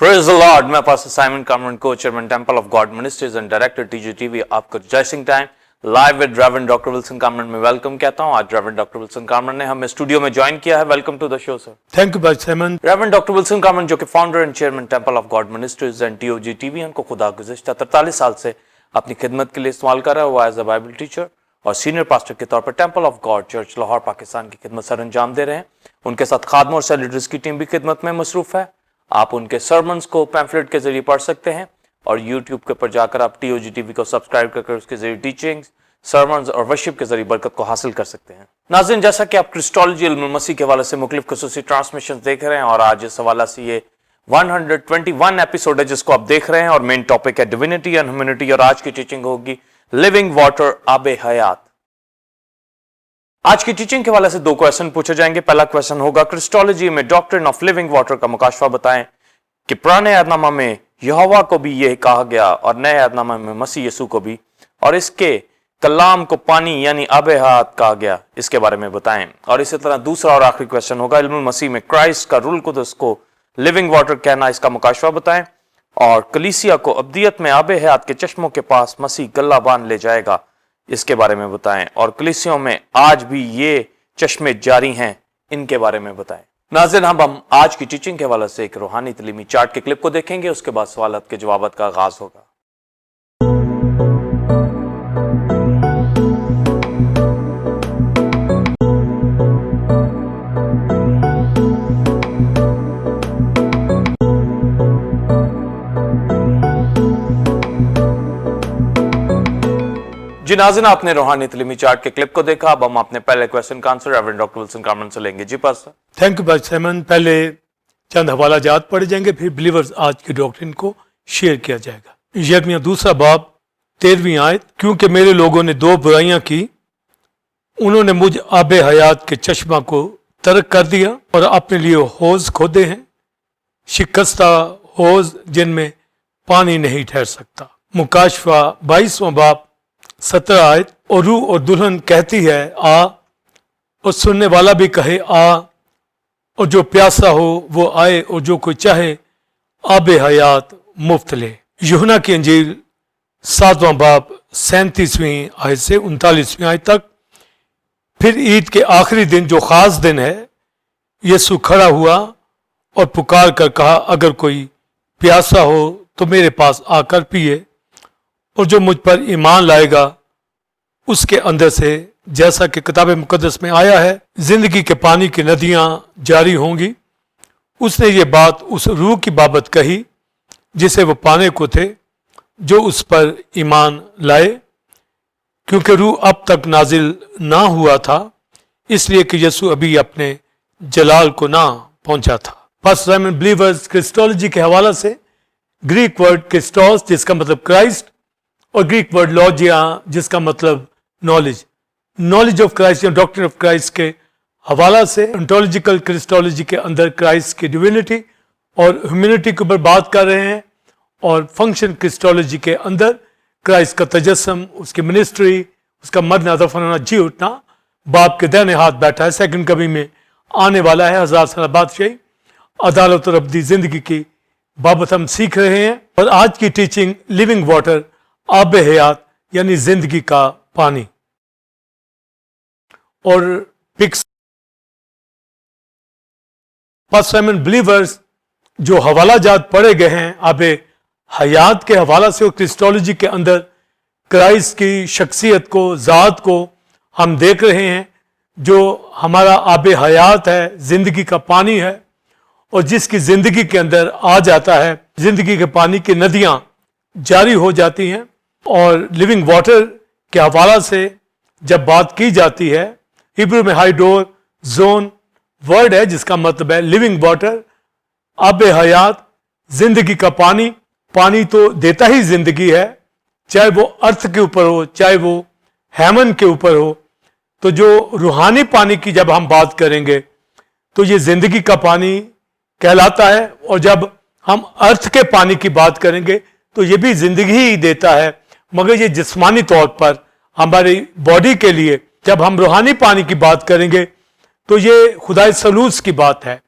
Praise the Lord. मैं pastor Simon Kamran को chairman temple of God ministries and director TGTV आपको rejoicing time live with reverend doctor Wilson Kamran में welcome कहता हूं। आज रेवरेंड डॉक्टर विल्सन कामरन ने हमें स्टूडियो में ज्वाइन किया है। Welcome to the show sir. Thank you भाई Simon. Reverend doctor Wilson Kamran जो कि founder and chairman temple of God ministries and TOGTV, उनको खुदा गुज़िश्ता 43 साल से अपनी खिदमत के लिए इस्तेमाल कर रहा है। वो एज अ बाइबल टीचर और सीनियर पास्टर के तौर पर temple of God church Lahore Pakistan की खिदमत सर अंजाम दे रहे हैं। उनके साथ खादमों और सेल लीडर्स की टीम भी खिदमत में मसरूफ है। आप उनके सर्मन्स को पैम्फलेट के जरिए पढ़ सकते हैं और यूट्यूब के ऊपर जाकर आप टीओजीटीवी को सब्सक्राइब करके उसके जरिए टीचिंग्स, सर्मन्स और वर्शिप के जरिए बरकत को हासिल कर सकते हैं। नाज़रीन, जैसा कि आप क्रिस्टोलॉजी इल्मुल मसीह के हवाले से मुख्तलिफ खुसूसी ट्रांसमिशन देख रहे हैं और आज इस हवाले से ये 121 एपिसोड है जिसको आप देख रहे हैं और मेन टॉपिक है डिविनिटी एंड ह्यूमैनिटी और आज की टीचिंग होगी लिविंग वाटर आबे हयात। आज की टीचिंग के हवाले से 2 क्वेश्चन पूछे जाएंगे। पहला क्वेश्चन होगा क्रिस्टोलॉजी में डॉक्ट्रिन ऑफ लिविंग वाटर का मुकाशफा बताएं कि पुराने अहदनामा में यहोवा को भी यह कहा गया और नए अहदनामा में मसीह यीशु को भी, और इसके कलाम को पानी यानी आबे हयात कहा गया, इसके बारे में बताएं। और इसी तरह दूसरा और आखिरी क्वेश्चन होगा इल्मुल मसीह में क्राइस्ट का रूल कुदस को लिविंग वाटर कहना, इसका मुकाशफा बताएं। और कलीसिया को अब्दियत में आबे हयात के चश्मों के पास मसीह गल्ला बांध ले जाएगा, इसके बारे में बताएं। और कलीसियों में आज भी ये चश्मे जारी हैं, इनके बारे में बताएं। नाज़रीन, हम आज की टीचिंग के हवाले से एक रूहानी तलीमी चार्ट के क्लिप को देखेंगे, उसके बाद सवालात के जवाबात का आगाज होगा। जी नाज़रीन, आपने रूहानी तलीमी चार्ट के क्लिप को देखा। अब हम अपने पहले क्वेश्चन का answer reverend doctor Wilson Kamran से लेंगे। जी पास्टर। थैंक यू भाई साइमन। पहले चंद हवाला जात पढ़े जाएंगे, फिर बिलीवर्स आज की डॉक्ट्रिन को शेयर किया जाएगा। यिर्मयाह 2 बाब 13वीं आयत, क्योंकि मेरे लोगों ने 2 बुराइयां की, उन्होंने मुझ आबे हयात के चश्मा को तर्क कर दिया और अपने लिए हौज खोदे हैं, शिकस्ता हौज जिनमें पानी नहीं ठहर सकता। मुकाशफा 22वां बाब 17 आयत, और रूह और दुल्हन कहती है आ, और सुनने वाला भी कहे आ, और जो प्यासा हो वो आए, और जो कोई चाहे आबे हयात मुफ्त ले। यूहन्ना की अंजील 7वां बाब 37वीं आयत से 39वीं आयत तक। फिर ईद के आखिरी दिन जो खास दिन है, यीशु खड़ा हुआ और पुकार कर कहा, अगर कोई प्यासा हो तो मेरे पास आकर पिए, और जो मुझ पर ईमान लाएगा उसके अंदर से, जैसा कि किताब मुकद्दस में आया है, जिंदगी के पानी की नदियां जारी होंगी। उसने ये बात उस रूह की बाबत कही जिसे वो पाने को थे, जो उस पर ईमान लाए, क्योंकि रूह अब तक नाजिल ना हुआ था, इसलिए कि यीशु अभी अपने जलाल को ना पहुंचा था। पास्टर साइमन, बिलीवर्स क्रिस्टोलॉजी के हवाला से ग्रीक वर्ड क्रिस्टोस जिसका मतलब क्राइस्ट और ग्रीक वर्ड लॉजिया जिसका मतलब नॉलेज ऑफ क्राइस्ट या डॉक्ट्रिन ऑफ क्राइस्ट के हवाला से ओंटोलॉजिकल क्रिस्टोलॉजी के अंदर क्राइस्ट की डिविनिटी और ह्यूमैनिटी के ऊपर बात कर रहे हैं, और फंक्शन क्रिस्टोलॉजी के अंदर क्राइस्ट का तजस्सुम, उसकी मिनिस्ट्री, उसका मरना, दफन होना, जी उठना, बाप के दाहिने हाथ बैठा है, सेकंड कभी में आने वाला है, 1000 साल बादशाही, अदालत और अब्दी जिंदगी की बाबत हम सीख रहे हैं। और आज की टीचिंग लिविंग वाटर आबे हयात यानी जिंदगी का पानी। और पिक्स साइमन, बिलीवर्स जो हवाला जात पढ़े गए हैं आबे हयात के हवाला से और क्रिस्टोलॉजी के अंदर क्राइस्ट की शख्सियत को, ज़ात को हम देख रहे हैं, जो हमारा आबे हयात है, जिंदगी का पानी है, और जिसकी जिंदगी के अंदर आ जाता है, जिंदगी के पानी की नदियां जारी हो जाती हैं। और लिविंग वाटर के हवाला से जब बात की जाती है, हिब्रू में हाइडोर जोन वर्ड है जिसका मतलब है लिविंग वाटर, आबे हयात, जिंदगी का पानी। पानी तो देता ही जिंदगी है, चाहे वो अर्थ के ऊपर हो, चाहे वो हेमन के ऊपर हो। तो जो रूहानी पानी की जब हम बात करेंगे तो ये जिंदगी का पानी कहलाता है, और जब हम अर्थ के पानी की बात करेंगे तो ये भी जिंदगी ही देता है, मगर ये जिस्मानी तौर पर हमारी बॉडी के लिए। जब हम रूहानी पानी की बात करेंगे तो ये खुदा सलूस की बात है।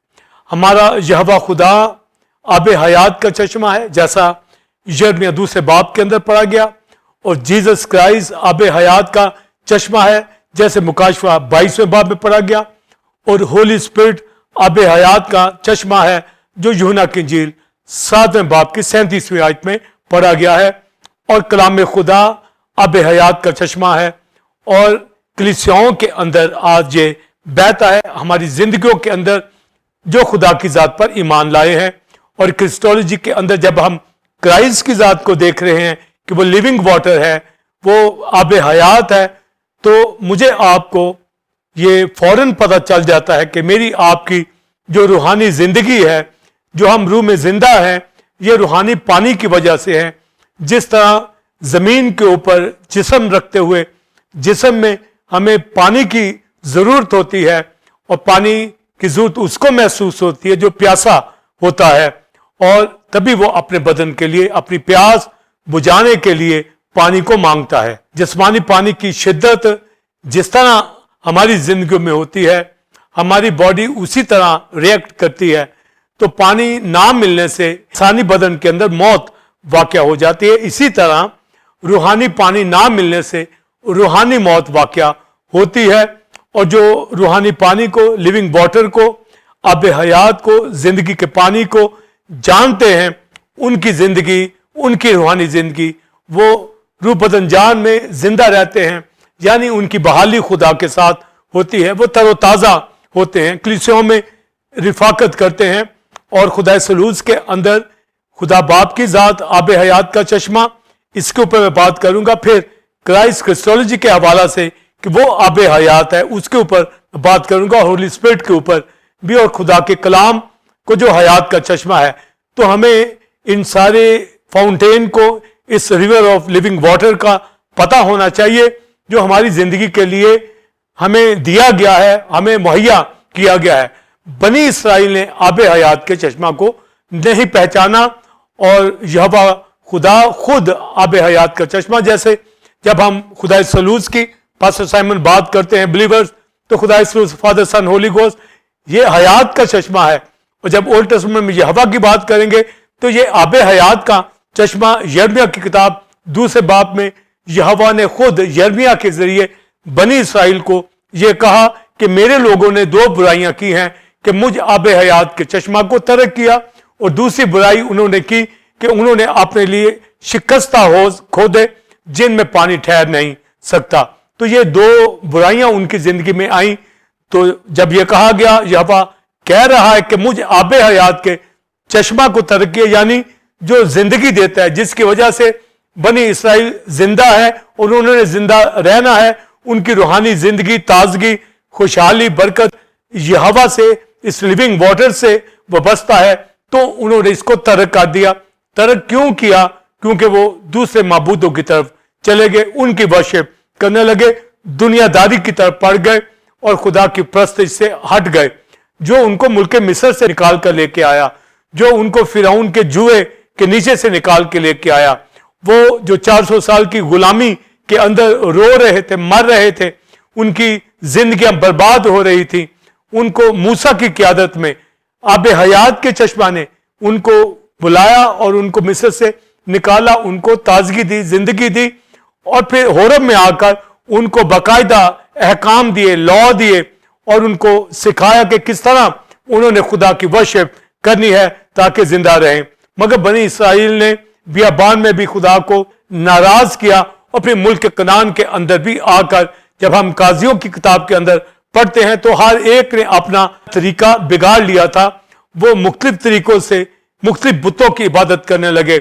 हमारा यहोवा खुदा آب حیات کا چشمہ ہے جیسا یرمیہ دوسرے باب کے اندر پڑھا گیا, اور جیزس کرائسٹ آب حیات کا چشمہ ہے جیسے مکاشفہ 22ویں باب میں پڑھا گیا, اور ہولی اسپرٹ آب حیات کا چشمہ ہے جو یوحنا کی انجیل 7ویں باب کی 37ویں آیت میں پڑھا گیا ہے, اور کلام خدا آب حیات کا چشمہ ہے. اور کلیسیاؤں کے اندر آج یہ بہتا ہے ہماری زندگیوں کے اندر جو خدا کی ذات پر ایمان لائے ہیں, اور کرسٹولوجی کے اندر جب ہم کرائسٹ کی ذات کو دیکھ رہے ہیں کہ وہ لیونگ واٹر ہے, وہ آب حیات ہے, تو مجھے آپ کو یہ فوراً پتہ چل جاتا ہے کہ میری آپ کی جو روحانی زندگی ہے, جو ہم روح میں زندہ ہیں, یہ روحانی پانی کی وجہ سے ہے. جس طرح زمین کے اوپر جسم رکھتے ہوئے جسم میں ہمیں پانی کی ضرورت ہوتی ہے, اور پانی کی ضرورت اس کو محسوس ہوتی ہے جو پیاسا ہوتا ہے, اور تبھی وہ اپنے بدن کے لیے اپنی پیاس بجھانے کے لیے پانی کو مانگتا ہے. جسمانی پانی کی شدت جس طرح ہماری زندگیوں میں ہوتی ہے, ہماری باڈی اسی طرح ریئیکٹ کرتی ہے, تو پانی نہ ملنے سے انسانی بدن کے اندر موت واقع ہو جاتی ہے. اسی طرح روحانی پانی نہ ملنے سے روحانی موت واقع ہوتی ہے, اور جو روحانی پانی کو, لیونگ واٹر کو, آب حیات کو, زندگی کے پانی کو جانتے ہیں, ان کی زندگی, ان کی روحانی زندگی, وہ روح بدن جان میں زندہ رہتے ہیں, یعنی ان کی بحالی خدا کے ساتھ ہوتی ہے, وہ تر و تازہ ہوتے ہیں, کلیسیوں میں رفاقت کرتے ہیں, اور خدا ثالوث کے اندر خدا باپ کی ذات آب حیات کا چشمہ, اس کے اوپر میں بات کروں گا. پھر کرائسٹ کرسٹولوجی کے حوالہ سے کہ وہ آب حیات ہے, اس کے اوپر بات کروں گا, ہولی اسپرٹ کے اوپر بھی, اور خدا کے کلام کو جو حیات کا چشمہ ہے. تو ہمیں ان سارے فاؤنٹین کو, اس ریور آف لیونگ واٹر کا پتہ ہونا چاہیے جو ہماری زندگی کے لیے ہمیں دیا گیا ہے, ہمیں مہیا کیا گیا ہے. بنی اسرائیل نے آب حیات کے چشمہ کو نہیں پہچانا, اور یہوہ خدا خود آب حیات کا چشمہ, جیسے جب ہم خدا ثالوث کی پاسٹر سائمن بات کرتے ہیں بلیورز, تو خدا ثالوث فادر سن ہولی گوسٹ یہ حیات کا چشمہ ہے, اور جب اولڈ ٹیسٹمنٹ میں یہوہ کی بات کریں گے تو یہ آب حیات کا چشمہ. یرمیہ کی کتاب دوسرے باب میں یہوہ نے خود یرمیہ کے ذریعے بنی اسرائیل کو یہ کہا کہ میرے لوگوں نے دو برائیاں کی ہیں, کہ مجھ آب حیات کے چشمہ کو ترک کیا, اور دوسری برائی انہوں نے کی کہ انہوں نے اپنے لیے شکستہ حوض کھودے جن میں پانی ٹھہر نہیں سکتا. تو یہ دو برائیاں ان کی زندگی میں آئیں. تو جب یہ کہا گیا, یہوہ کہہ رہا ہے کہ مجھ آب حیات کے چشمہ کو ترک کیا, یعنی جو زندگی دیتا ہے, جس کی وجہ سے بنی اسرائیل زندہ ہے اور انہوں نے زندہ رہنا ہے, ان کی روحانی زندگی, تازگی, خوشحالی, برکت یہوہ سے, اس لیونگ واٹر سے وابستہ ہے. تو انہوں نے اس کو ترک کر دیا. ترک کیوں کیا؟ کیونکہ وہ دوسرے معبودوں کی طرف چلے گئے, ان کی ورشپ کرنے لگے, دنیا داری کی طرف پڑ گئے, اور خدا کی پرستش سے ہٹ گئے. جو ان کو ملک مصر سے نکال کر لے کے آیا, جو ان کو فرعون کے جوئے کے نیچے سے نکال کے لے کے آیا, وہ جو 400 سال کی غلامی کے اندر رو رہے تھے, مر رہے تھے, ان کی زندگیاں برباد ہو رہی تھی, ان کو موسیٰ کی قیادت میں آب حیات کے چشمہ نے ان کو بلایا اور ان کو مصر سے نکالا, ان کو تازگی دی, زندگی دی, اور پھر حورب میں آ کر ان کو باقاعدہ احکام دیے, لا دیے, اور ان کو سکھایا کہ کس طرح انہوں نے خدا کی ورشپ کرنی ہے تاکہ زندہ رہیں. مگر بنی اسرائیل نے بیابان میں بھی خدا کو ناراض کیا, اور پھر ملک کنعان کے اندر بھی آ کر جب ہم قاضیوں کی کتاب کے اندر پڑھتے ہیں تو ہر ایک نے اپنا طریقہ بگاڑ لیا تھا. وہ مختلف طریقوں سے مختلف بتوں کی عبادت کرنے لگے,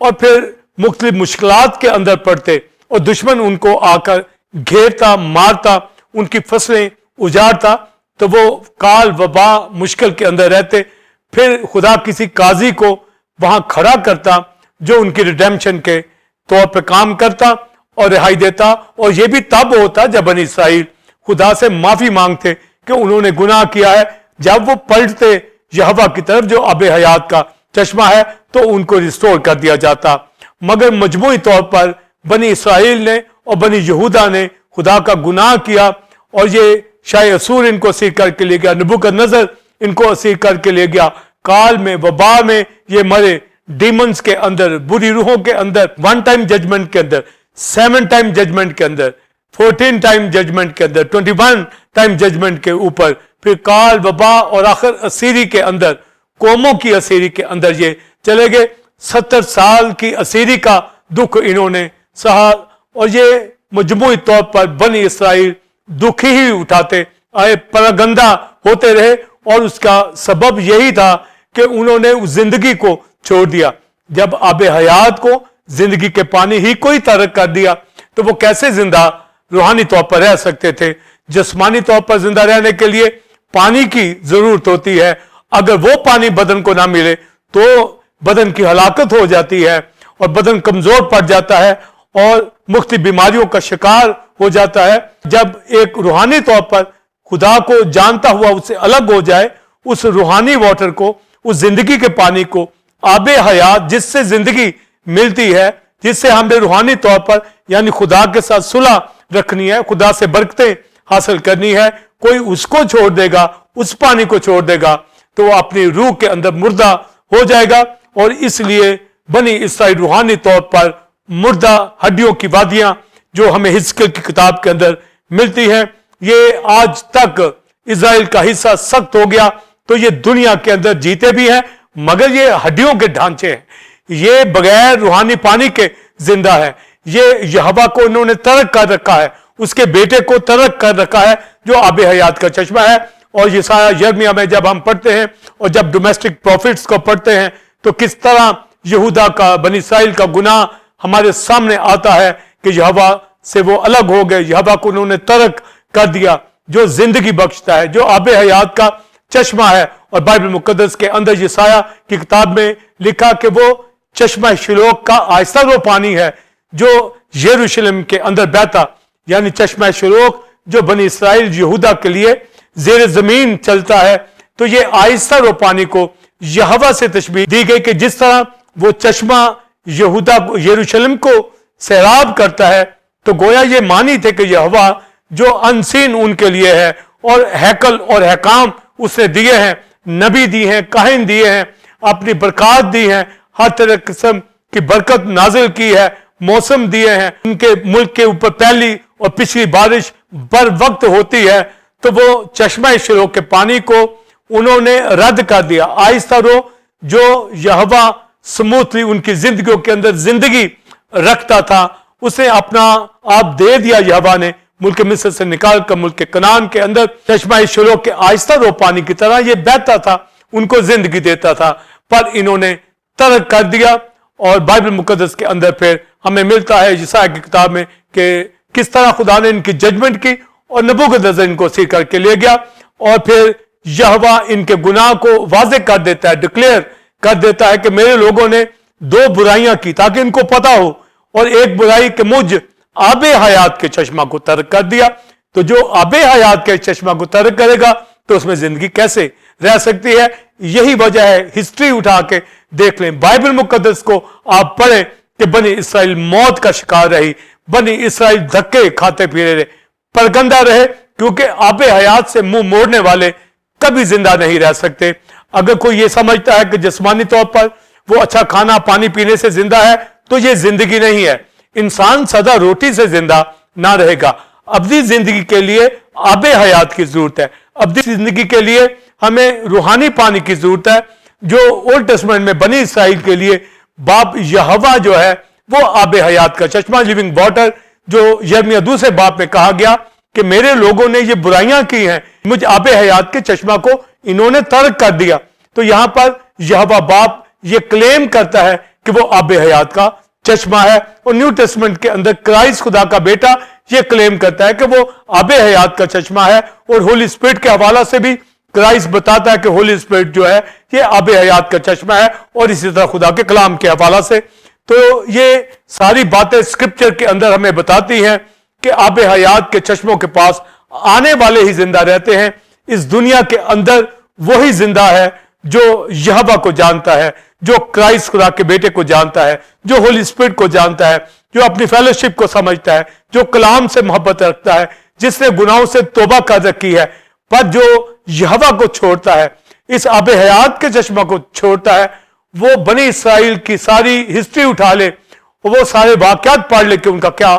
اور پھر مختلف مشکلات کے اندر پڑتے, اور دشمن ان کو آ کر گھیرتا, مارتا, ان کی فصلیں اجاڑتا, تو وہ کال وبا مشکل کے اندر رہتے. پھر خدا کسی قاضی کو وہاں کھڑا کرتا جو ان کی ریڈیمپشن کے طور پہ کام کرتا اور رہائی دیتا. اور یہ بھی تب ہوتا جب بنی اسرائیل خدا سے معافی مانگتے کہ انہوں نے گناہ کیا ہے. جب وہ پلٹتے یہوہ کی طرف جو آب حیات کا چشمہ ہے تو ان کو ریسٹور کر دیا جاتا. مگر مجموعی طور پر بنی اسرائیل نے اور بنی یہودا نے خدا کا گناہ کیا, اور یہ شاہ اسور ان کو اسیر کر کے لے گیا, نبوکدنضر ان کو اسیر کر کے لے گیا, काल में, वबा में ये मरे, डीमंस के अंदर, बुरी रूहों के अंदर, 1 टाइम जजमेंट के अंदर, 7 टाइम जजमेंट के अंदर, 14 टाइम जजमेंट के अंदर, 21 टाइम जजमेंट के ऊपर, फिर काल, वबा और आखिर असीरी के अंदर, कौमों की असीरी के अंदर ये चले गए। 70 साल की असीरी का दुख इन्होंने सहा और ये मजमूई तौर पर बनी इसराइल दुख ही उठाते आए, परगंदा होते रहे और उसका सबब यही था कि उन्होंने उस जिंदगी को छोड़ दिया। जब आबे हयात को, जिंदगी के पानी ही को ही तर्क कर दिया तो वो कैसे जिंदा रूहानी तौर पर रह सकते थे। जिस्मानी तौर पर जिंदा रहने के लिए पानी की जरूरत होती है, अगर वो पानी बदन को ना मिले तो बदन की हलाकत हो जाती है और बदन कमजोर पड़ जाता है और मुख्तलिफ बीमारियों का शिकार हो जाता है। जब एक रूहानी तौर पर खुदा को जानता हुआ उससे अलग हो जाए, उस रूहानी वाटर को, उस जिंदगी के पानी को, आबे हयात जिससे जिंदगी मिलती है, जिससे हमने रूहानी तौर पर यानी खुदा के साथ सुलह रखनी है, खुदा से बरकतें हासिल करनी है, कोई उसको छोड़ देगा, उस पानी को छोड़ देगा तो वो अपनी रूह के अंदर मुर्दा हो जाएगा। और इसलिए बनी इसराइल रूहानी तौर पर मुर्दा हड्डियों की वादियां जो हमें हिजकिय्याह की किताब के अंदर मिलती है, ये आज तक इजराइल का हिस्सा सख्त हो गया तो ये दुनिया के अंदर जीते भी हैं मगर ये हड्डियों के ढांचे हैं, ये बगैर रूहानी पानी के जिंदा है। ये यहोवा को इन्होंने तर्क कर रखा है, उसके बेटे को तर्क कर रखा है जो आबे हयात का चश्मा है। और यशायाह यिर्मयाह में जब हम पढ़ते हैं और जब डोमेस्टिक प्रॉफिट्स को पढ़ते हैं तो किस तरह यहूदा का, बनी इस्राइल का गुनाह हमारे सामने आता है कि यहोवा से वो अलग हो गए, यहोवा को उन्होंने तर्क कर दिया जो जिंदगी बख्शता है, जो आबे हयात का चश्मा है। और बाइबल मुकद्दस के अंदर यशायाह की किताब में लिखा कि वो चश्मा शिलोक का आहिस्ता वो पानी है जो यरूशलेम के अंदर बहता, यानी चश्मा शिलोक जो बनी इस्राइल यहूदा के लिए जेर जमीन चलता है। तो ये आहिस्ता रो पानी को यहोवा से तशबीह दी गई कि जिस तरह वो चश्मा यहूदा यरूशलेम को सैराब करता है, तो गोया ये मानी थे कि यहोवा जो अनसीन उनके लिए है और हैकल और हकाम उसने दिए हैं, नबी दिए हैं, काहिन दिए हैं, अपनी बरकत दी है, हर तरह किस्म की बरकत नाजिल की है, मौसम दिए हैं, उनके मुल्क के ऊपर पहली और पिछली बारिश बर वक्त होती है। तो वो चश्मा शिलो के पानी को उन्होंने रद्द कर दिया। आहिस्ता रो जो यहोवा स्मूथली उनकी जिंदगियों के अंदर जिंदगी रखता था, उसे अपना आप दे दिया यहोवा ने, मुल्क मिस्र से निकाल कर मुल्क कनान के अंदर चश्मा शिलो के आहिस्ता रो पानी की तरह ये बहता था, उनको जिंदगी देता था। पर इन्होंने तर्क कर दिया। और बाइबल मुकद्दस के अंदर फिर हमें मिलता है यशायाह की किताब में कि किस तरह खुदा ने इनकी जजमेंट की और नबूकदनेस्सर इनको सीर करके ले गया। और फिर यहोवा इनके गुनाह को वाजे कर देता है, डिक्लेयर कर देता है कि मेरे लोगों ने 2 बुराइयां की ताकि इनको पता हो, और एक बुराई के मुझ आबे हयात के चश्मा को तर्क कर दिया। तो जो आबे हयात के चश्मा को तर्क करेगा तो उसमें जिंदगी कैसे रह सकती है। यही वजह है, हिस्ट्री उठा के देख लें, बाइबल मुकद्दस को आप पढ़ें कि बनी इस्राइल मौत का शिकार रही, बनी इस्राइल धक्के खाते फिरे रहे, परगंदा रहे, क्योंकि आबे हयात से मुंह मोड़ने वाले कभी जिंदा नहीं रह सकते। अगर कोई ये समझता है कि जिस्मानी तौर पर वो अच्छा खाना पानी पीने से जिंदा है तो ये जिंदगी नहीं है। इंसान सदा रोटी से जिंदा ना रहेगा। अब्दी जिंदगी के लिए आबे हयात की जरूरत है, अब्दी जिंदगी के लिए हमें रूहानी पानी की जरूरत है, जो ओल्ड टेस्टमेंट में बनी इस्राइल के लिए बाप यहोवा जो है वो आबे हयात का चश्मा, लिविंग वाटर, जो यिर्मयाह दूसरे बाप में कहा गया कि मेरे लोगों ने ये बुराइयां की हैं, मुझ आबे हयात के चश्मा को इन्होंने तर्क कर दिया। तो यहां पर यहोवा बाप ये क्लेम करता है कि वो आबे हयात का चश्मा है। और न्यू टेस्टमेंट के अंदर क्राइस्ट खुदा का बेटा ये क्लेम करता है कि वो आबे हयात का चश्मा है। और होली स्पिरिट के हवाला से भी क्राइस्ट बताता है कि होली स्पिरिट जो है ये आबे हयात का चश्मा है, और इसी तरह खुदा के कलाम के हवाला से। तो ये सारी बातें स्क्रिप्चर के अंदर हमें बताती हैं कि आबे हयात के चश्मों के पास आने वाले ही जिंदा रहते हैं। इस दुनिया के अंदर वही जिंदा है जो यहोवा को जानता है, जो क्राइस्ट खुदा के बेटे को जानता है, जो होली स्पिरिट को जानता है, जो अपनी फेलोशिप को समझता है, जो कलाम से मोहब्बत रखता है, जिसने गुनाहों से तौबा कर रखी है। पर जो यहोवा को छोड़ता है, इस आब हयात के चश्मा को छोड़ता है, वो बनी इसराइल की सारी हिस्ट्री उठा ले, वो सारे वाकयात पढ़ ले कि उनका क्या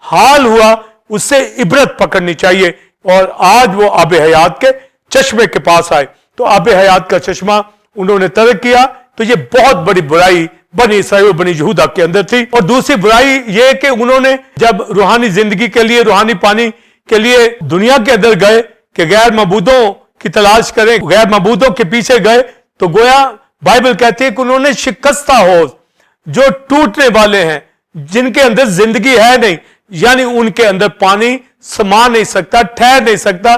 हाल हुआ, उससे इबरत पकड़नी चाहिए। और आज वो आब हयात के चश्मे के पास आए, तो आब हयात का चश्मा उन्होंने तर्क किया। तो ये बहुत बड़ी बुराई बनी इसराइल और बनी यहूदा के अंदर थी। और दूसरी बुराई ये कि उन्होंने जब रूहानी जिंदगी के लिए, रूहानी पानी के लिए दुनिया के अंदर गए कि गैर मबूदों की तलाश करें, गैर मबूदों के पीछे गए, तो गोया बाइबल कहती है कि उन्होंने शिकस्ता हौज, जो टूटने वाले हैं, जिनके अंदर जिंदगी है नहीं, यानी उनके अंदर पानी समा नहीं सकता, ठहर नहीं सकता,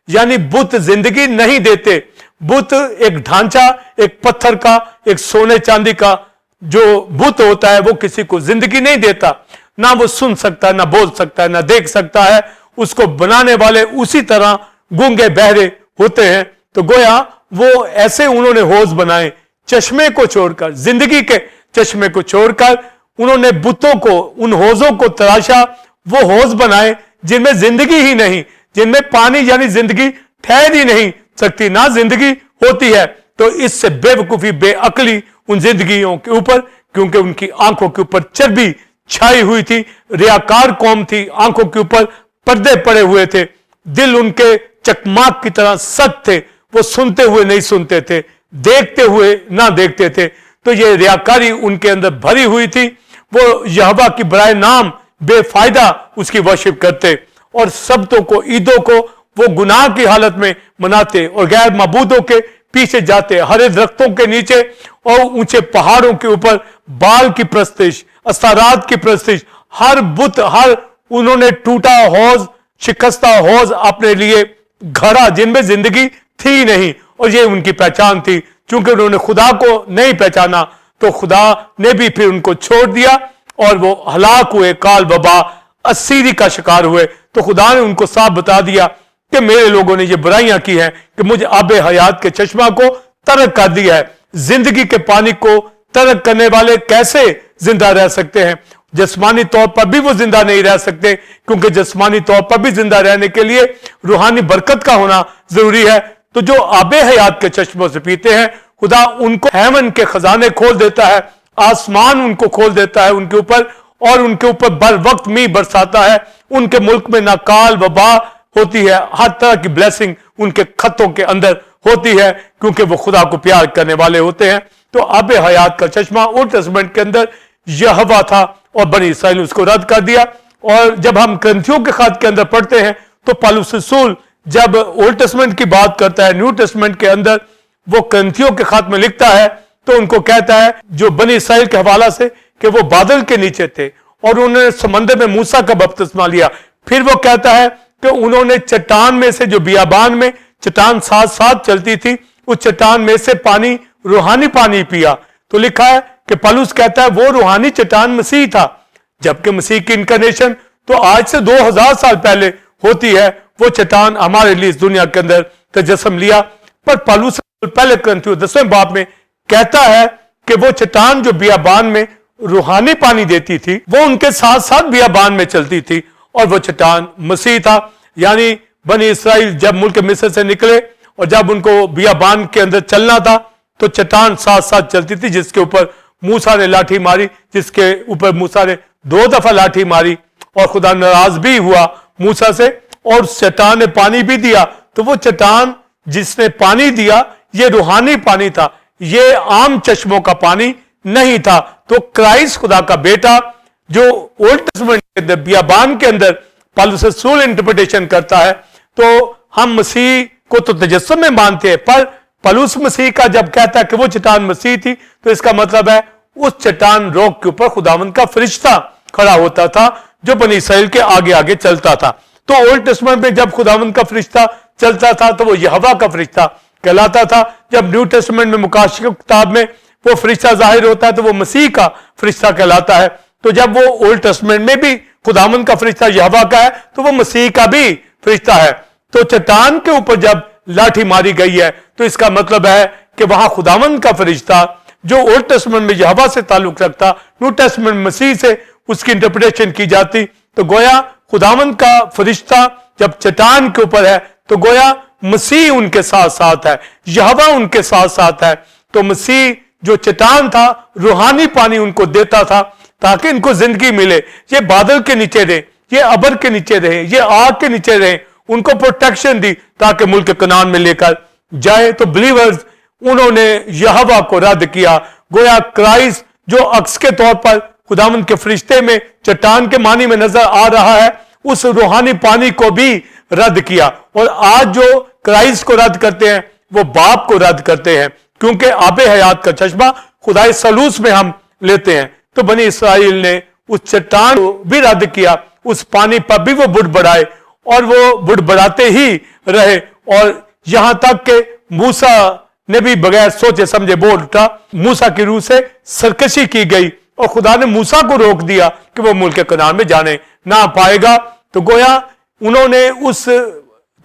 यानी बुत जिंदगी नहीं देते। बुत एक ढांचा, एक पत्थर का, एक सोने चांदी का जो बुत होता है, वो किसी को जिंदगी नहीं देता। ना वो सुन सकता है, ना बोल सकता है, ना देख सकता है। उसको बनाने वाले उसी तरह गूंगे बहरे होते हैं। तो गोया वो ऐसे उन्होंने हौज बनाए, चश्मे को छोड़कर, जिंदगी के चश्मे को छोड़कर उन्होंने बुतों को, उन हौजों को तराशा, वो हौज बनाए जिनमें जिंदगी ही नहीं, जिनमें पानी यानी जिंदगी ठहर ही नहीं सकती, ना जिंदगी होती है। तो इससे बेवकूफी, बेअकली उन जिंदगियों के ऊपर, क्योंकि उनकी आंखों के ऊपर चर्बी छाई हुई थी, रियाकार कौम थी, आंखों के ऊपर पर्दे पड़े हुए थे, दिल उनके चकमाक की तरह सख्त थे, वो सुनते हुए नहीं सुनते थे, देखते हुए ना देखते थे। तो ये रियाकारी उनके अंदर भरी हुई थी। वो यहोवा की बराए नाम बेफायदा उसकी वर्शिप करते, और सबतों को, ईदों को वो गुनाह की हालत में मनाते, और गैर मबूदों के पीछे जाते, हरे दरख्तों के नीचे और ऊंचे पहाड़ों के ऊपर बाल की प्रस्तिश, अस्तारात की प्रस्तिश, हर बुत, हर उन्होंने टूटा हौज, शिकस्ता हौज अपने लिए घड़ा, जिनमें जिंदगी थी नहीं। और ये उनकी पहचान थी। चूंकि उन्होंने खुदा को नहीं पहचाना, तो खुदा ने भी फिर उनको छोड़ दिया और वो हलाक हुए, काल वबा असीरी का शिकार हुए। तो खुदा ने उनको साफ बता दिया कि मेरे लोगों ने ये बुराइयां की हैं कि मुझे आब हयात के चश्मा को तर्क कर दिया है। जिंदगी के पानी को तर्क करने वाले कैसे जिंदा रह सकते हैं? जिस्मानी तौर पर भी वो जिंदा नहीं रह सकते, क्योंकि जिस्मानी तौर पर भी जिंदा रहने के लिए रूहानी बरकत का होना जरूरी है। तो जो आब हयात के चश्मों से पीते हैं, खुदा उनको हेवन के खजाने खोल देता है, आसमान उनको खोल देता है उनके ऊपर, और उनके ऊपर बर वक्त मींह बरसाता है। उनके मुल्क में ना काल वबा होती है, हर तरह की ब्लेसिंग उनके खतों के अंदर होती है, क्योंकि वो खुदा को प्यार करने वाले होते हैं। तो आब हयात का चश्मा ओल्ड टेस्टमेंट के अंदर यहोवा था, और बनी इसराइल ने उसको रद्द कर दिया। और जब हम ग्रंथियों के खत के अंदर पढ़ते हैं, तो पौलुस रसूल जब ओल्ड टेस्टमेंट की बात करता है, न्यू टेस्टमेंट के अंदर वो ग्रंथियों के खत में लिखता है, तो उनको कहता है जो बनी इसराइल के हवाला से कि वो बादल के नीचे थे और उन्होंने समंदर में मूसा का बपतिस्मा लिया। फिर वो कहता है कि उन्होंने चट्टान में से, जो बियाबान में चट्टान साथ साथ चलती थी, उस चट्टान में से पानी, रूहानी पानी पिया। तो लिखा है कि पौलुस कहता है वो रूहानी चट्टान मसीह था, जबकि मसीह की इनकारनेशन तो आज से 2000 साल पहले होती है। वो चट्टान हमारे लिए इस दुनिया के अंदर तजस्सुम लिया। पर पौलुस पहले ग्रंथियों 10वें बाब में कहता है कि वो चट्टान जो बियाबान में रूहानी पानी देती थी, वो उनके साथ साथ बियाबान में चलती थी, और वो चट्टान मसीह था। यानी बनी इसराइल जब मुल्क मिस्र से निकले और जब उनको बियाबान के अंदर चलना था, तो चट्टान साथ साथ चलती थी, जिसके ऊपर मूसा ने लाठी मारी, जिसके ऊपर मूसा ने 2 दफा लाठी मारी, और खुदा नाराज भी हुआ मूसा से, और उस चट्टान ने पानी भी दिया। तो वो चट्टान जिसने पानी दिया, ये रूहानी पानी था, ये आम चश्मों का पानी नहीं था। तो क्राइस्ट खुदा का बेटा, जो ओल्ड टेस्टमेंट के अंदर बियाबान के अंदर पौलुस रसूल इंटरप्रिटेशन करता है, तो हम मसीह को तो तजस्सुम में मानते हैं, पर पौलुस मसीह का जब कहता है कि वो चट्टान मसीह थी, तो इसका मतलब है उस चट्टान रॉक के ऊपर खुदावंद का फरिश्ता खड़ा होता था, जो बनी इसराइल के आगे आगे चलता था। तो ओल्ड टेस्टमेंट में जब खुदावंद का फरिश्ता चलता था, तो वो यहोवा का फरिश्ता कहलाता था। जब न्यू टेस्टमेंट में मुकाशिफ किताब में वो फरिश्ता जाहिर होता है, तो वो मसीह का फरिश्ता कहलाता है। तो जब वो ओल्ड टेस्टमेंट में भी खुदावंद का फरिश्ता यहोवा का है, तो वो मसीह का भी फरिश्ता है। तो चट्टान के ऊपर जब लाठी मारी गई है, तो इसका मतलब है कि वहां खुदावंद का फरिश्ता, जो ओल्ड टेस्टमेंट में यहोवा से ताल्लुक रखता, न्यू टेस्टमेंट में मसीह से उसकी इंटरप्रिटेशन की जाती। तो गोया खुदावंद का फरिश्ता जब चट्टान के ऊपर है, तो गोया مسیح ان کے ساتھ ساتھ ہے, یہوہ ان کے ساتھ ساتھ ہے. تو مسیح جو چٹان تھا روحانی پانی ان کو دیتا تھا تاکہ ان کو زندگی ملے. یہ بادل کے نیچے رہے, یہ ابر کے نیچے رہے, یہ آگ کے نیچے رہے, ان کو پروٹیکشن دی تاکہ ملک کنعان میں لے کر جائے. تو بلیورز انہوں نے یہوہ کو رد کیا. گویا کرائسٹ جو عکس کے طور پر خداوند کے فرشتے میں چٹان کے معنی میں نظر آ رہا ہے, اس روحانی پانی کو بھی رد کیا. اور آج جو کرائسٹ کو رد کرتے ہیں وہ باپ کو رد کرتے ہیں, کیونکہ آب حیات کا چشمہ خدائے ثالوث میں ہم لیتے ہیں. تو بنی اسرائیل نے اس چٹان کو بھی رد کیا, اس پانی پر بھی وہ بڑ بڑائے اور وہ بڑ بڑاتے ہی رہے, اور یہاں تک کہ موسیٰ نے بھی بغیر سوچے سمجھے بول اٹھا. موسیٰ کی روح سے سرکشی کی گئی اور خدا نے موسیٰ کو روک دیا کہ وہ ملک کنعان میں جانے نہ پائے گا. تو گویا انہوں نے اس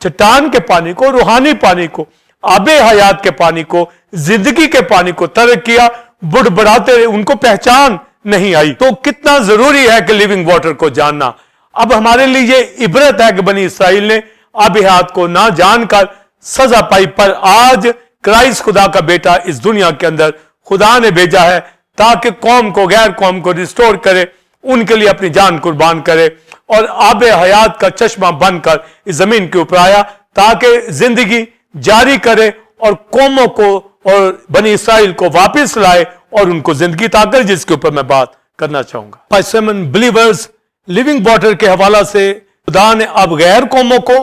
چٹان کے پانی کو, روحانی پانی کو, آب حیات کے پانی کو, زندگی کے پانی کو ترک کیا. بڑھ بڑھاتے رہے, ان کو پہچان نہیں آئی. تو کتنا ضروری ہے کہ لیونگ واٹر کو جاننا. اب ہمارے لیے یہ عبرت ہے کہ بنی اسرائیل نے آب حیات کو نہ جان کر سزا پائی, پر آج کرائسٹ خدا کا بیٹا اس دنیا کے اندر خدا نے بھیجا ہے تاکہ قوم کو, غیر قوم کو ریسٹور کرے, ان کے لیے اپنی جان قربان کرے, اور آب حیات کا چشمہ بن کر اس زمین کے اوپر آیا تاکہ زندگی جاری کرے اور قوموں کو اور بنی اسرائیل کو واپس لائے اور ان کو زندگی عطا کرے, جس کے اوپر میں بات کرنا چاہوں گا. پائسمن بلیورز, لیونگ واٹر کے حوالہ سے خدا نے اب غیر قوموں کو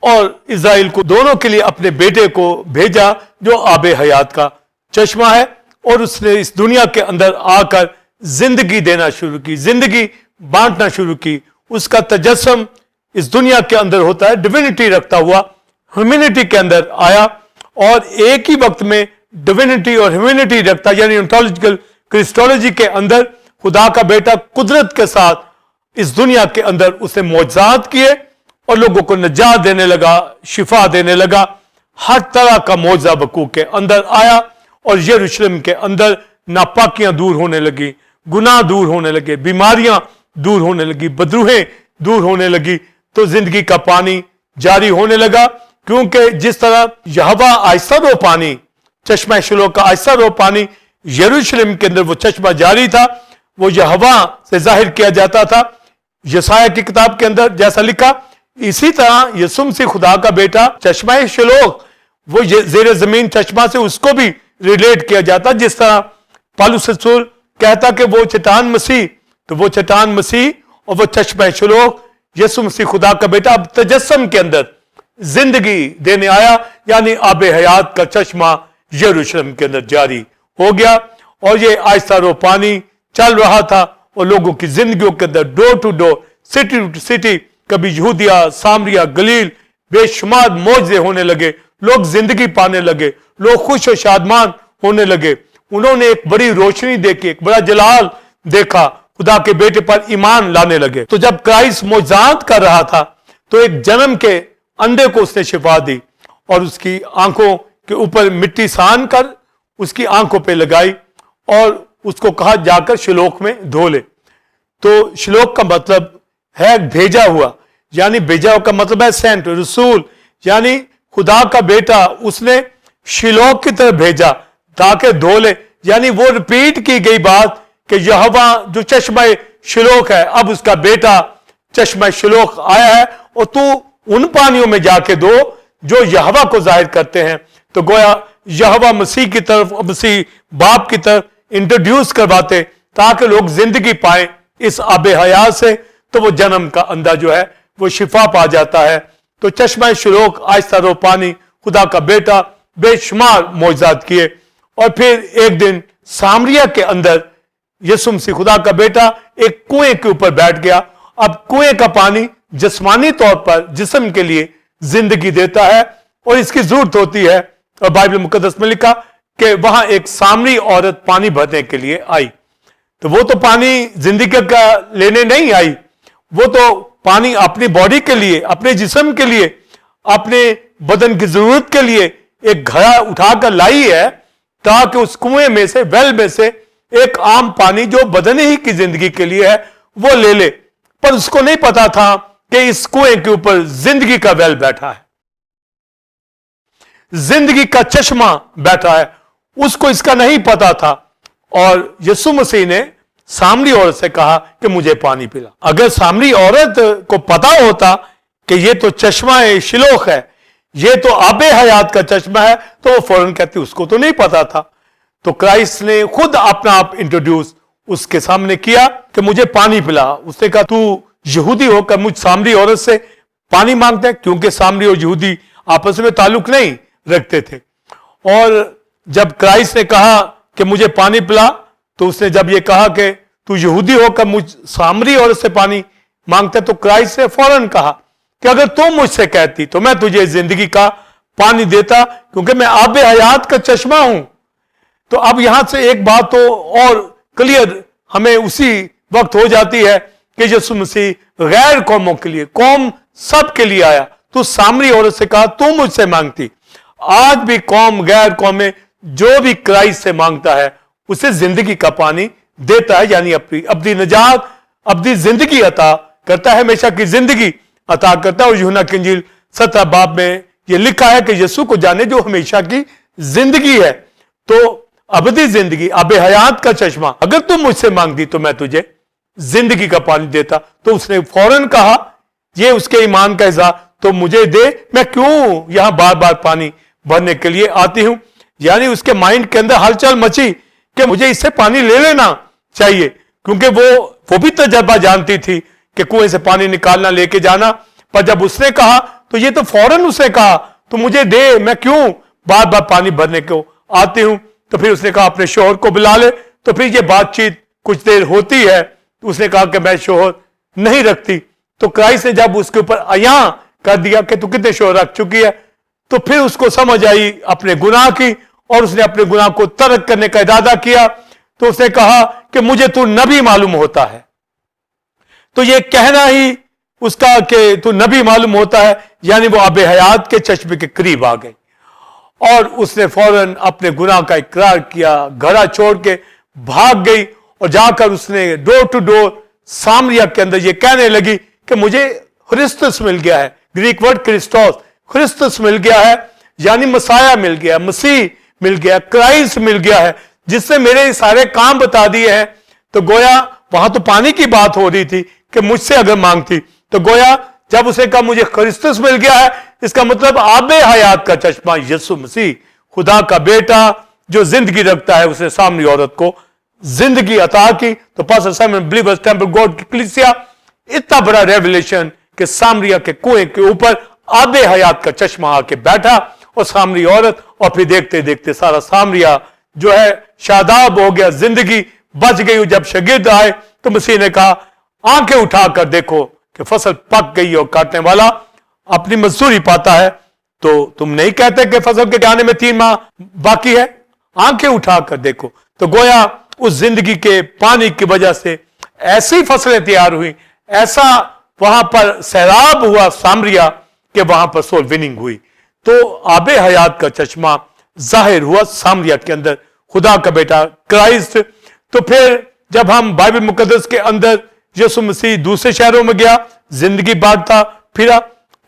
اور اسرائیل کو دونوں کے لیے اپنے بیٹے کو بھیجا جو آب حیات کا چشمہ ہے, اور اس نے اس دنیا کے اندر آ کر زندگی دینا شروع کی, زندگی بانٹنا شروع کی. اس کا تجسم اس دنیا کے اندر ہوتا ہے, ڈیوینٹی رکھتا ہوا ہیومینٹی کے اندر آیا, اور ایک ہی وقت میں ڈیوینٹی اور ہیومینٹی رکھتا, یعنی انٹالوجیکل کرسٹولوجی کے اندر خدا کا بیٹا قدرت کے ساتھ اس دنیا کے اندر اس نے معجزات کیے اور لوگوں کو نجات دینے لگا, شفا دینے لگا. ہر طرح کا معجزہ وقوع کے اندر آیا, اور یروشلم کے اندر ناپاکیاں دور ہونے لگی, گناہ دور ہونے لگے, بیماریاں دور ہونے لگی, بدروہیں دور ہونے لگی. تو زندگی کا پانی جاری ہونے لگا, کیونکہ جس طرح یہوہ آہستہ رو پانی, چشمہ شلو کا آہستہ رو پانی یروشلم کے اندر وہ چشمہ جاری تھا, وہ یہوہ سے ظاہر کیا جاتا تھا. یسایہ کی کتاب کے اندر جیسا لکھا, اسی طرح یسوع مسیح خدا کا بیٹا چشمہ شلوک, وہ زیر زمین چشمہ سے اس کو بھی ریلیٹ کیا جاتا, جس طرح پالوس رسول کہتا کہ وہ چٹان مسیح, تو وہ چٹان مسیح اور وہ چشمہ شلوک یسوع مسیح خدا کا بیٹا اب تجسم کے اندر زندگی دینے آیا, یعنی آب حیات کا چشمہ یروشلم کے اندر جاری ہو گیا. اور یہ آہستہ رو پانی چل رہا تھا, اور لوگوں کی زندگیوں کے اندر door to door, city to city, کبھی یہودیہ, سامریہ, گلیل, بے شمار معجزے ہونے لگے, لوگ زندگی پانے لگے, لوگ خوش و شادمان ہونے لگے. انہوں نے ایک بڑی روشنی دیکھی, ایک بڑا جلال دیکھا, خدا کے بیٹے پر ایمان لانے لگے. تو جب کرائسٹ معجزات کر رہا تھا تو ایک جنم کے انڈے کو اس نے شفا دی, اور اس کی آنکھوں کے اوپر مٹی سان کر اس کی آنکھوں پہ لگائی, اور اس کو کہا جا کر شلوک میں دھو لے. تو شلوک کا مطلب ہے بھیجا ہوا, یعنی بھیجا ہوا کا مطلب ہے سینٹ, رسول, یعنی خدا کا بیٹا اس نے شلوک کی طرف بھیجا تاکہ دھو لے. یعنی وہ ریپیٹ کی گئی بات کہ یہوہ جو چشمہ شلوک ہے, اب اس کا بیٹا چشمہ شلوک آیا ہے, اور تو ان پانیوں میں جا کے دو جو یہوہ کو ظاہر کرتے ہیں. تو گویا یہوہ مسیح کی طرف, مسیح باپ کی طرف انٹروڈیوس کرواتے تاکہ لوگ زندگی پائیں اس آب حیات سے. تو وہ جنم کا اندھا جو ہے وہ شفا پا جاتا ہے. تو چشمہ شلوک, آہستہ رو پانی, خدا کا بیٹا بے شمار معجزات کیے. اور پھر ایک دن سامریہ کے اندر یسوع مسیح خدا کا بیٹا ایک کنویں کے اوپر بیٹھ گیا. اب کنویں کا پانی جسمانی طور پر جسم کے لیے زندگی دیتا ہے, اور اس کی ضرورت ہوتی ہے. اور بائبل مقدس میں لکھا کہ وہاں ایک سامری عورت پانی بھرنے کے لیے آئی. تو وہ تو پانی زندگی کا لینے نہیں آئی, وہ تو پانی اپنی باڈی کے لیے, اپنے جسم کے لیے, اپنے بدن کی ضرورت کے لیے ایک گھڑا اٹھا کر لائی ہے تاکہ اس کنویں میں سے, ویل میں سے ایک عام پانی جو بدن ہی کی زندگی کے لیے ہے وہ لے لے. پر اس کو نہیں پتا تھا کہ اس کنویں کے اوپر زندگی کا ویل بیٹھا ہے. जिंदगी का चश्मा बैठा है, उसको इसका नहीं पता था। और यीशु मसीह ने सामरी औरत से कहा कि मुझे पानी पिला। अगर सामरी औरत को पता होता कि ये तो चश्मा है, शिलोह है, ये तो आबे हयात का चश्मा है, तो वो फौरन कहती उसको तो नहीं पता था। तो क्राइस्ट ने खुद अपना आप इंट्रोड्यूस उसके सामने किया कि मुझे पानी पिला। उसने कहा तू यहूदी होकर मुझ सामरी औरत से पानी मांगते हैं, क्योंकि सामरी और यहूदी आपस में ताल्लुक नहीं रखते थे। और जब क्राइस्ट ने कहा कि मुझे पानी पिला, तो उसने जब ये कहा कि तू यहूदी होकर मुझ सामरी औरत से पानी मांगते, तो क्राइस्ट ने फौरन कहा कि अगर तुम मुझसे कहती तो मैं तुझे जिंदगी का पानी देता, क्योंकि मैं आबे हयात का चश्मा हूं। तो अब यहां से एक बात तो और क्लियर हमें उसी वक्त हो जाती है कि यीशु मसीह गैर कौमों के लिए, कौम सब के लिए आया। तो सामरी औरत से कहा तू मुझसे मांगती। आज भी कौम, गैर कौम में जो भी क्राइस्ट से मांगता है उसे जिंदगी का पानी देता है, यानी अपनी निजात, अपनी जिंदगी अता करता है, हमेशा की जिंदगी अता करता है। और यूहन्ना की इंजील 17 बाब में यह लिखा है कि यीशु को जाने जो हमेशा की जिंदगी है। तो अबदी जिंदगी, आबे हयात का चश्मा, अगर तुम मुझसे मांगती तो मैं तुझे जिंदगी का पानी देता। तो उसने फौरन कहा, ये उसके ईमान का हिस्सा, तो मुझे दे, मैं क्यों यहां बार बार पानी भरने के लिए आती हूं। यानी उसके माइंड के अंदर हलचल मची कि मुझे इससे पानी ले लेना चाहिए, क्योंकि वो भी तजर्बा जानती थी कि कुएं से पानी निकालना, लेके जाना। पर जब उसने कहा तो ये तो फौरन उसने कहा तो मुझे दे, मैं क्यों बार बार पानी भरने को आती हूं। तो फिर उसने कहा अपने शोहर को बुला ले। तो फिर ये बातचीत कुछ देर होती है। तो उसने कहा कि मैं शोहर नहीं रखती। तो क्राइस्ट ने जब उसके ऊपर अयां कर दिया कि तू कितने शोहर रख चुकी है, तो फिर उसको समझ आई अपने गुनाह की, और उसने अपने गुनाह को तर्क करने का इरादा किया। तो उसने कहा कि मुझे तू नबी मालूम होता है। तो ये कहना ही उसका कि तू नबी मालूम होता है, यानी वो आबे हयात के चश्मे के करीब आ गई। और उसने फौरन अपने गुनाह का इकरार किया, घड़ा छोड़ के भाग गई, और जाकर उसने डोर टू डोर सामरिया के अंदर ये कहने लगी कि मुझे ख्रिस्तुस मिल गया है। ग्रीक वर्ड क्रिस्टोस, ख्रिस्तुस मिल गया है, यानी मसाया मिल गया, मसीह मिल गया, क्राइस्ट मिल गया है, जिसने मेरे सारे काम बता दिए हैं। तो गोया वहां तो पानी की बात हो रही थी कि मुझसे अगर मांगती, तो गोया जब उसे कहा मुझे क्रिस्तुस मिल गया है, इसका मतलब आबे हयात का चश्मा यीशु मसीह, खुदा का बेटा जो जिंदगी रखता है, उसने सामरी औरत को जिंदगी अता की। तो pastor Simon believers temple God की कलीसिया, इतना बड़ा रेवलेशन कि सामरिया के कुएं के ऊपर आबे हयात का चश्मा आके बैठा, और सामरी औरत, और फिर देखते देखते सारा सामरिया जो है शादाब हो गया, जिंदगी बच गई। जब शागिर्द आए तो मसीह ने कहा आंखें उठाकर देखो कि फसल पक गई और काटने वाला अपनी मजदूरी पाता है। तो तुम नहीं कहते कि फसल के आने में 3 माह बाकी है? आंखें उठाकर देखो। तो गोया उस जिंदगी के पानी की वजह से ऐसी फसलें तैयार हुई, ऐसा वहां पर सैराब हुआ सामरिया कि वहां पर सोल विनिंग हुई। तो आबे हयात का चश्मा जाहिर हुआ सामरिया के अंदर, खुदा का बेटा क्राइस्ट। तो फिर जब हम बाइबल मुकद्दस के अंदर यीशु मसीह दूसरे शहरों में गया, जिंदगी बांटता फिरा,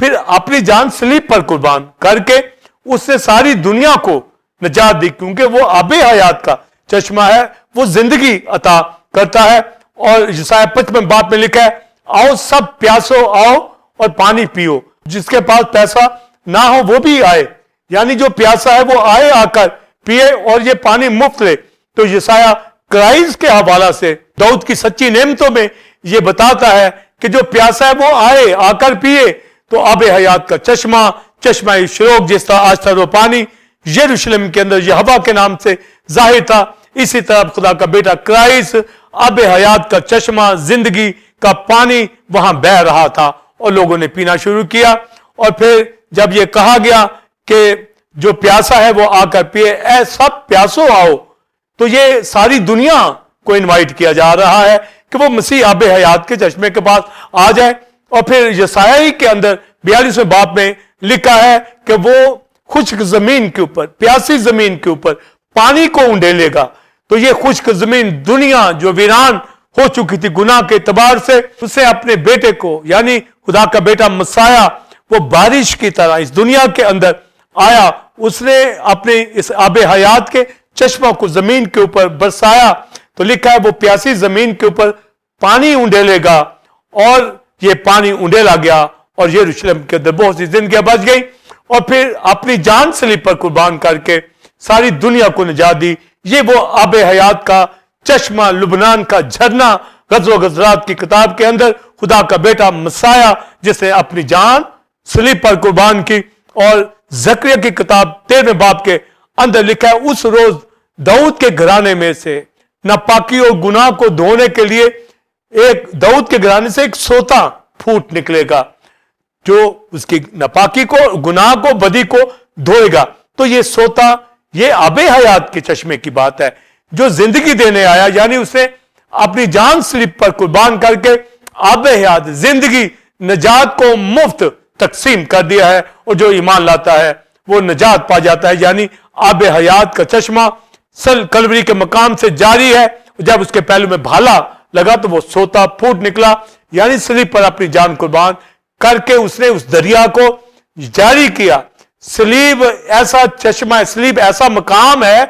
फिर अपनी जान सलीब पर कुर्बान करके उसने सारी दुनिया को निजात दी, क्योंकि वो आबे हयात का चश्मा है, वो जिंदगी अता करता है। और यशायाह 55 बाब में लिखा है, आओ सब प्यासो आओ और पानी पियो, जिसके पास पैसा ना हो वो भी आए, यानी जो प्यासा है वो आए, आकर पिए और ये पानी मुफ्त ले। तो यशायाह क्राइस्ट के हवाला से दाऊद की सच्ची नेमतों में ये बताता है कि जो प्यासा है वो आए, आकर पिए। तो आबे हयात का चश्मा, चश्मा शरोक, जिस तरह आज था वो पानी यरूशलेम के अंदर यहोवा के नाम से जाहिर था, इसी तरह खुदा का बेटा क्राइस्ट आबे हयात का चश्मा, जिंदगी का पानी वहां बह रहा था, और लोगों ने पीना शुरू किया। और फिर जब ये कहा गया कि जो प्यासा है वो आकर पिए, ऐ सब प्यासो आओ, तो ये सारी दुनिया को इनवाइट किया जा रहा है कि वो मसीह आबे हयात के चश्मे के पास आ जाए। और फिर यशायाह के अंदर 42वें बाब में लिखा है कि वो खुश्क जमीन के ऊपर, प्यासी जमीन के ऊपर पानी को उंडेलेगा। तो ये खुश्क जमीन दुनिया जो वीरान हो चुकी थी गुनाह के एतबार से, उसे अपने बेटे को, यानी खुदा का बेटा मसाया, वो बारिश की तरह इस दुनिया के अंदर آیا, اس نے اپنے اس آب حیات کے چشمہ کو زمین کے اوپر برسایا, تو لکھا ہے وہ پیاسی زمین کے اوپر پانی انڈیلے گا, اور یہ پانی انڈیلا گیا اور یروشلم کے اندر بہت سی زندگیاں بچ گئی, اور پھر اپنی جان صلیب پر قربان کر کے ساری دنیا کو نجات دی. یہ وہ آب حیات کا چشمہ, لبنان کا جھرنا, غزو غزرات کی کتاب کے اندر خدا کا بیٹا مسیح جس نے اپنی جان صلیب پر قربان کی. اور زکریا کی کتاب 13 باب کے اندر لکھا ہے اس روز داؤد کے گھرانے میں سے ناپاکی اور گناہ کو دھونے کے لیے ایک داؤد کے گھرانے سے ایک سوتا پھوٹ نکلے گا جو اس کی ناپاکی کو, گناہ کو, بدی کو دھوئے گا. تو یہ سوتا یہ آب حیات کے چشمے کی بات ہے جو زندگی دینے آیا, یعنی اس نے اپنی جان صلیب پر قربان کر کے آب حیات, زندگی, نجات کو مفت تقسیم کر دیا ہے, اور جو ایمان لاتا ہے وہ نجات پا جاتا ہے. یعنی آب حیات کا چشمہ کلوری کے مقام سے جاری ہے. جب اس کے پہلو میں بھالا لگا تو وہ سوتا پھوٹ نکلا, یعنی صلیب پر اپنی جان قربان کر کے اس نے اس دریا کو جاری کیا. صلیب ایسا چشمہ ہے, صلیب ایسا مقام ہے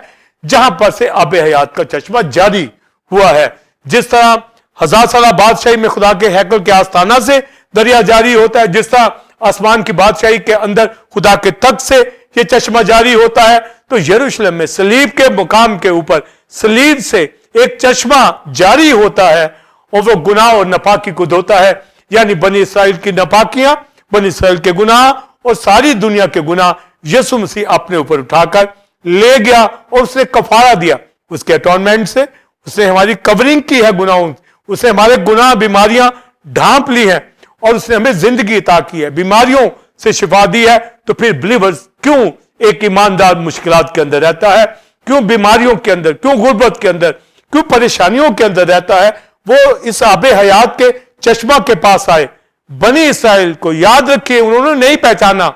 جہاں پر سے آب حیات کا چشمہ جاری ہوا ہے. جس طرح 1000 سالہ بادشاہی میں خدا کے ہیکل کے آستانہ سے دریا جاری ہوتا ہے, جس طرح آسمان کی بادشاہی کے اندر خدا کے تخت سے یہ چشمہ جاری ہوتا ہے, تو یروشلم میں صلیب کے مقام کے اوپر صلیب سے ایک چشمہ جاری ہوتا ہے, اور وہ گناہ اور ناپاکی کو دھوتا ہے. یعنی بنی اسرائیل کی ناپاکیاں, بنی اسرائیل کے گناہ اور ساری دنیا کے گناہ یسوع مسیح اپنے اوپر اٹھا کر لے گیا, اور اس نے کفارہ دیا. اس کے اٹونمنٹ سے اس نے ہماری کورنگ کی ہے گناہوں, اس نے ہمارے گناہ بیماریاں ڈھانپ لی ہیں, اور اس نے ہمیں زندگی عطا کی ہے, بیماریوں سے شفا دی ہے. تو پھر بلیورز کیوں ایک ایماندار مشکلات کے اندر رہتا ہے, کیوں بیماریوں کے اندر, کیوں غربت کے اندر, کیوں پریشانیوں کے اندر رہتا ہے؟ وہ اس آب حیات کے چشمہ کے پاس آئے. بنی اسرائیل کو یاد رکھیے, انہوں نے نہیں پہچانا,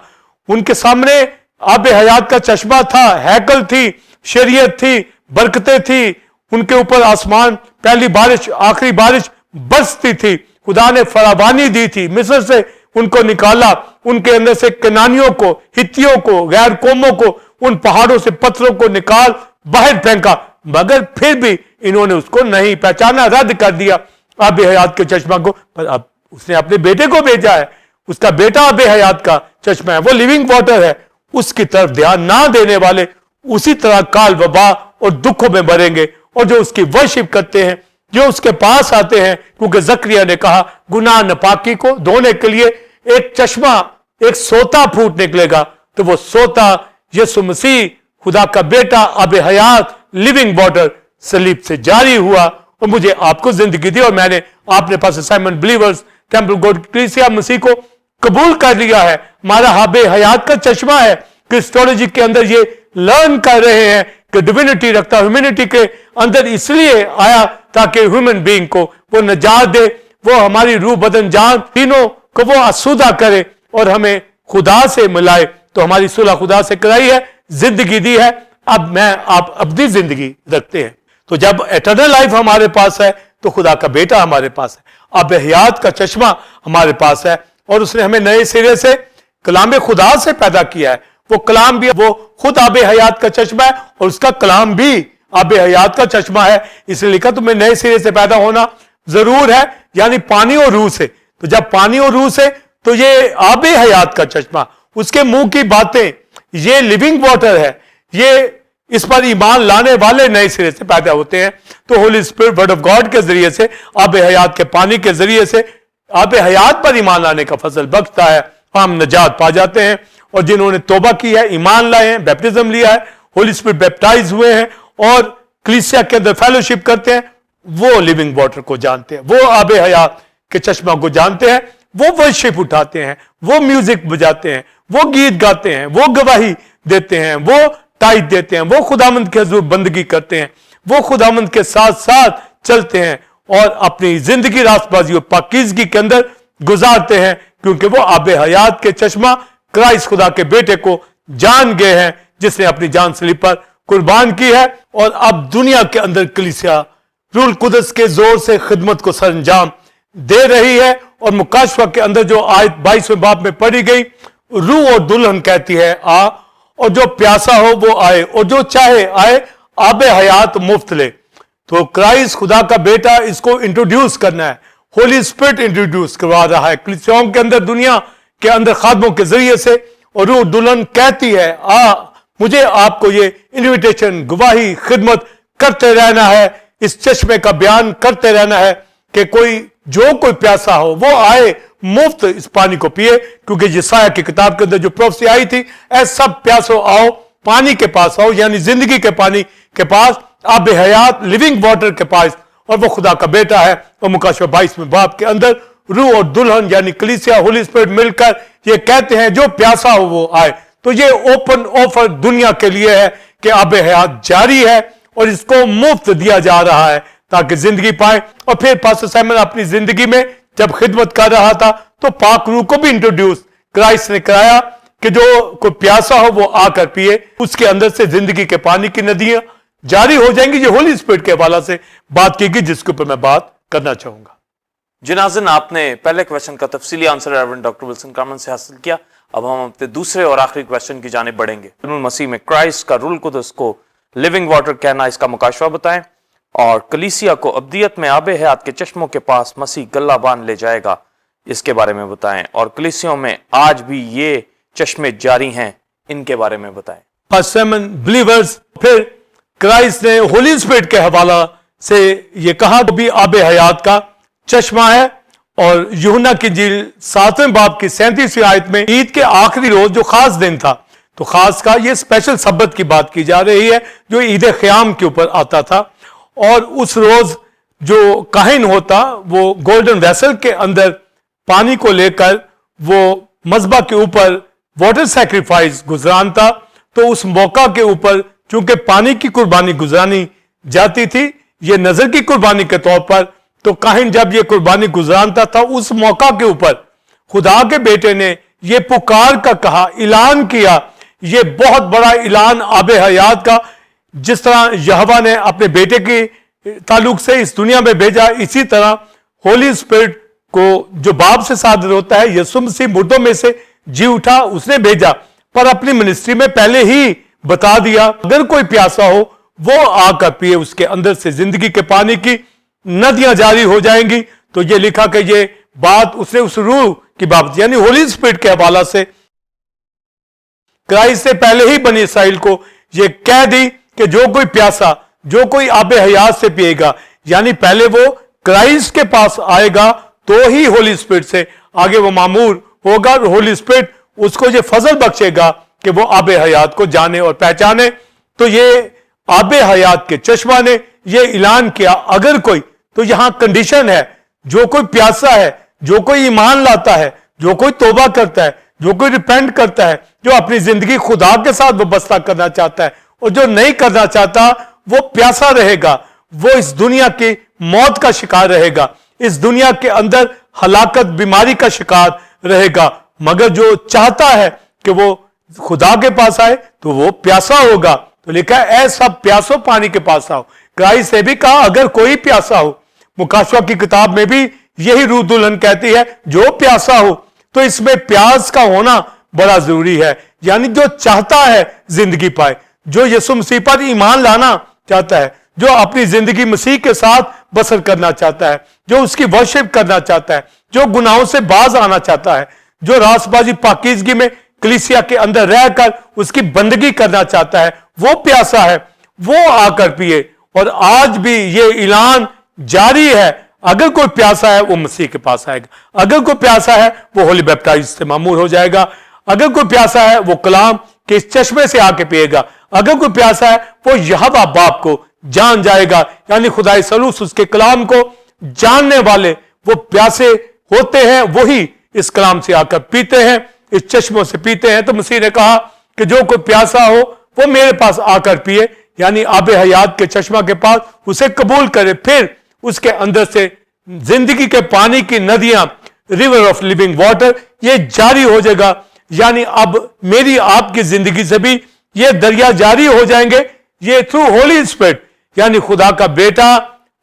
ان کے سامنے آب حیات کا چشمہ تھا, ہیکل تھی, شریعت تھی, برکتیں تھی, ان کے اوپر آسمان پہلی بارش آخری بارش برستی تھی, خدا نے فراوانی دی تھی, مصر سے ان کو نکالا, ان کے اندر سے کنانیوں کو, ہتھیوں کو, غیر قوموں کو, ان پہاڑوں سے پتھروں کو نکال باہر پھینکا, مگر پھر بھی انہوں نے اس کو نہیں پہچانا, رد کر دیا آب حیات کے چشمہ کو. پر اب اس نے اپنے بیٹے کو بھیجا ہے, اس کا بیٹا آب حیات کا چشمہ ہے, وہ لیونگ واٹر ہے. اس کی طرف دھیان نہ دینے والے اسی طرح کال وبا اور دکھوں میں مریں گے. اور جو اس کی ورشپ کرتے ہیں, جو اس کے پاس آتے ہیں, کیونکہ زکریا نے کہا گناہ ناپاکی کو دھونے کے لیے ایک چشمہ, ایک سوتا پھوٹ نکلے گا, تو وہ سوتا یسوع مسیح خدا کا بیٹا آب حیات لیونگ واٹر صلیب سے جاری ہوا اور مجھے آپ کو زندگی دی. اور میں نے آپ نے پاس سائمن بلیورز ٹیمپل گوڈ کلیسیا مسیح کو قبول کر لیا ہے, ہمارا آب حیات کا چشمہ ہے. کرسٹولوجی کے اندر یہ لرن کر رہے ہیں کہ ڈیوینٹی رکھتا, ہیومینٹی کے اندر اس لیے آیا تاکہ ہیومن بینگ کو وہ نجات دے, وہ ہماری روح بدن جان تینوں کو وہ آسودہ کرے اور ہمیں خدا سے ملائے. تو ہماری صلح خدا سے کرائی ہے, زندگی دی ہے, اب میں آپ ابدی زندگی رکھتے ہیں. تو جب ایٹرنل لائف ہمارے پاس ہے تو خدا کا بیٹا ہمارے پاس ہے, آب حیات کا چشمہ ہمارے پاس ہے, اور اس نے ہمیں نئے سرے سے کلام خدا سے پیدا کیا ہے. وہ کلام بھی وہ خود آب حیات کا چشمہ ہے, اور اس کا کلام بھی آب حیات کا چشمہ ہے. اس لیے لکھا تمہیں نئے سرے سے پیدا ہونا ضرور ہے, یعنی پانی اور روح سے. تو جب پانی اور روح سے, تو یہ آب حیات کا چشمہ, اس کے منہ کی باتیں, یہ لیونگ واٹر ہے, یہ اس پر ایمان لانے والے نئے سرے سے پیدا ہوتے ہیں. تو Holy Spirit word of God کے ذریعے سے, آب حیات کے پانی کے ذریعے سے آب حیات پر ایمان لانے کا فضل بخشتا ہے, ہم نجات پا جاتے ہیں. اور جنہوں نے توبہ کی ہے, ایمان لائے ہیں, بیپٹزم لیا ہے, ہولی اسپرٹ بیپٹائز ہوئے ہیں اور کلیسیا کے اندر فیلوشپ کرتے ہیں, وہ لیونگ واٹر کو جانتے ہیں, وہ آب حیات کے چشمہ کو جانتے ہیں, وہ ورشپ اٹھاتے ہیں, وہ میوزک بجاتے ہیں, وہ گیت گاتے ہیں, وہ گواہی دیتے ہیں, وہ ٹائٹ دیتے ہیں, وہ خداوند کے حضور بندگی کرتے ہیں, وہ خداوند کے ساتھ ساتھ چلتے ہیں اور اپنی زندگی راست بازی اور پاکیزگی کے اندر گزارتے ہیں, کیونکہ وہ آب حیات کے چشمہ کرائسٹ خدا کے بیٹے کو جان گئے ہیں, جس نے اپنی جان صلیب پر قربان کی ہے. اور اب دنیا کے اندر کلیسیا روح القدس کے زور سے خدمت کو سر انجام دے رہی ہے. اور مکاشفہ کے اندر جو آیت 22ویں باب میں پڑھی گئی, روح اور دلہن کہتی ہے آ, اور جو پیاسا ہو وہ آئے اور جو چاہے آئے آب حیات مفت لے. تو کرائسٹ خدا کا بیٹا اس کو انٹروڈیوس کرنا ہے, ہولی اسپرٹ انٹروڈیوس کروا رہا ہے کلیسیاؤں کے اندر, دنیا کے اندر خادموں کے ذریعے سے. اور روح دلہن کہتی ہے مجھے آپ کو یہ انویٹیشن, گواہی, خدمت کرتے رہنا ہے, اس چشمے کا بیان کرتے رہنا ہے کہ جو کوئی پیاسا ہو وہ آئے مفت اس پانی کو پیے. کیونکہ یسایہ کی کتاب کے اندر جو پروفیسی آئی تھی, اے سب پیاسو آؤ پانی کے پاس آؤ, یعنی زندگی کے پانی کے پاس, آب حیات لیونگ واٹر کے پاس, اور وہ خدا کا بیٹا ہے. اور مکاشفہ 22 میں باب کے اندر روح اور دلہن یعنی کلیسیا ہولی اسپرٹ مل کر یہ کہتے ہیں جو پیاسا ہو وہ آئے. تو یہ اوپن آفر دنیا کے لیے ہے کہ آب حیات جاری ہے اور اس کو مفت دیا جا رہا ہے تاکہ زندگی پائے. اور پھر پاسٹر سائمن اپنی زندگی میں جب خدمت کر رہا تھا تو پاک روح کو بھی انٹروڈیوس کرائسٹ نے کرایا کہ جو کوئی پیاسا ہو وہ آ کر پیے, اس کے اندر سے زندگی کے پانی کی ندیاں جاری ہو جائیں گی. یہ ہولی اسپرٹ کے حوالے سے بات کی گئی جس کے اوپر میں بات کرنا چاہوں گا. جی ناظرین, آپ نے پہلے کویشچن کا تفصیلی آنسر ریورنڈ ڈاکٹر ولسن کارمن سے حاصل کیا. اب ہم اپنے دوسرے اور آخری کویشچن کی جانب بڑھیں گے. مسیح میں کرائسٹ کا روح القدس کو لیونگ واٹر کہنا, اس کا مکاشفہ بتائیں. اور کلیسیا کو ابدیت میں آب حیات کے چشموں کے پاس مسیح گلہ باندھ لے جائے گا, اس کے بارے میں بتائیں. اور کلیسیوں میں آج بھی یہ چشمے جاری ہیں, ان کے بارے میں بتائیں. سیمن بلیورز, پھر کرائسٹ نے ہولی اسپرٹ کے حوالہ سے یہ کہا کہ بھی آب حیات کا چشمہ ہے. اور یوحنا کی انجیل 7ویں باب کی 37ویں آیت میں عید کے آخری روز جو خاص دن تھا, تو خاص کا یہ اسپیشل سبت کی بات کی جا رہی ہے جو عید خیام کے اوپر آتا تھا. اور اس روز جو کاہن ہوتا وہ گولڈن ویسل کے اندر پانی کو لے کر وہ مذبح کے اوپر واٹر سیکریفائس گزرانتا. تو اس موقع کے اوپر چونکہ پانی کی قربانی گزرانی جاتی تھی یہ نظر کی قربانی کے طور پر, تو کاہن جب یہ قربانی گزرانتا تھا اس موقع کے اوپر خدا کے بیٹے نے یہ پکار کا کہا, اعلان کیا, یہ بہت بڑا اعلان آب حیات کا. جس طرح یہوہ نے اپنے بیٹے کے تعلق سے اس دنیا میں بھیجا, اسی طرح ہولی اسپرٹ کو جو باپ سے صادر ہوتا ہے, یسوع مسیح مردوں میں سے جی اٹھا, اس نے بھیجا, پر اپنی منسٹری میں پہلے ہی بتا دیا اگر کوئی پیاسا ہو وہ آ کر پیے, اس کے اندر سے زندگی کے پانی کی ندیاں جاری ہو جائیں گی. تو یہ لکھا کہ یہ بات اس نے اس روح کی بات یعنی ہولی اسپرٹ کے حوالہ سے کرائسٹ سے پہلے ہی بنی اسرائیل کو یہ کہہ دی کہ جو کوئی پیاسا, جو کوئی آب حیات سے پیے گا, یعنی پہلے وہ کرائسٹ کے پاس آئے گا تو ہی ہولی اسپرٹ سے آگے وہ معمور ہوگا. اور ہولی اسپرٹ اس کو یہ فضل بخشے گا کہ وہ آب حیات کو جانے اور پہچانے. تو یہ آب حیات کے چشمہ نے یہ اعلان کیا اگر کوئی, تو یہاں کنڈیشن ہے, جو کوئی پیاسا ہے, جو کوئی ایمان لاتا ہے, جو کوئی توبہ کرتا ہے, جو کوئی ریپینٹ کرتا ہے, جو اپنی زندگی خدا کے ساتھ وابستہ کرنا چاہتا ہے, اور جو نہیں کرنا چاہتا وہ پیاسا رہے گا, وہ اس دنیا کی موت کا شکار رہے گا, اس دنیا کے اندر ہلاکت بیماری کا شکار رہے گا. مگر جو چاہتا ہے کہ وہ خدا کے پاس آئے تو وہ پیاسا ہوگا. تو لکھا ہے اے سب پیاسو پانی کے پاس آؤ. کرائسٹ نے بھی کہا اگر کوئی پیاسا ہو, مکاشفہ کی کتاب میں بھی یہی روح دلہن کہتی ہے جو پیاسا ہو. تو اس میں پیاس کا ہونا بڑا ضروری ہے, یعنی جو چاہتا ہے زندگی پائے, جو یسوع مسیح پر ایمان لانا چاہتا ہے, جو اپنی زندگی مسیح کے ساتھ بسر کرنا چاہتا ہے, جو اس کی ورشپ کرنا چاہتا ہے, جو گناہوں سے باز آنا چاہتا ہے, جو راست بازی پاکیزگی میں کلیسیا کے اندر رہ کر اس کی بندگی کرنا چاہتا ہے, وہ پیاسا ہے, وہ آ کر پیے. اور آج بھی یہ اعلان جاری ہے, اگر کوئی پیاسا ہے وہ مسیح کے پاس آئے گا, اگر کوئی پیاسا ہے وہ ہولی بیپٹائز سے معمور ہو جائے گا, اگر کوئی پیاسا ہے وہ کلام کے اس چشمے سے آ کے پیے گا, اگر کوئی پیاسا ہے وہ یہوہ باپ کو جان جائے گا, یعنی خدائے ثالوث اس کے کلام کو جاننے والے وہ پیاسے ہوتے ہیں, وہی اس کلام سے آ کر پیتے ہیں, اس چشموں سے پیتے ہیں. تو مسیح نے کہا کہ جو کوئی پیاسا ہو وہ میرے پاس آ کر پیے, یعنی آب حیات کے چشمہ کے پاس اسے قبول کرے, پھر اس کے اندر سے زندگی کے پانی کی ندیاں, ریور آف لیونگ واٹر, یہ جاری ہو جائے گا. یعنی اب میری آپ کی زندگی سے بھی یہ دریا جاری ہو جائیں گے, یہ تھرو ہولی اسپرٹ, یعنی خدا کا بیٹا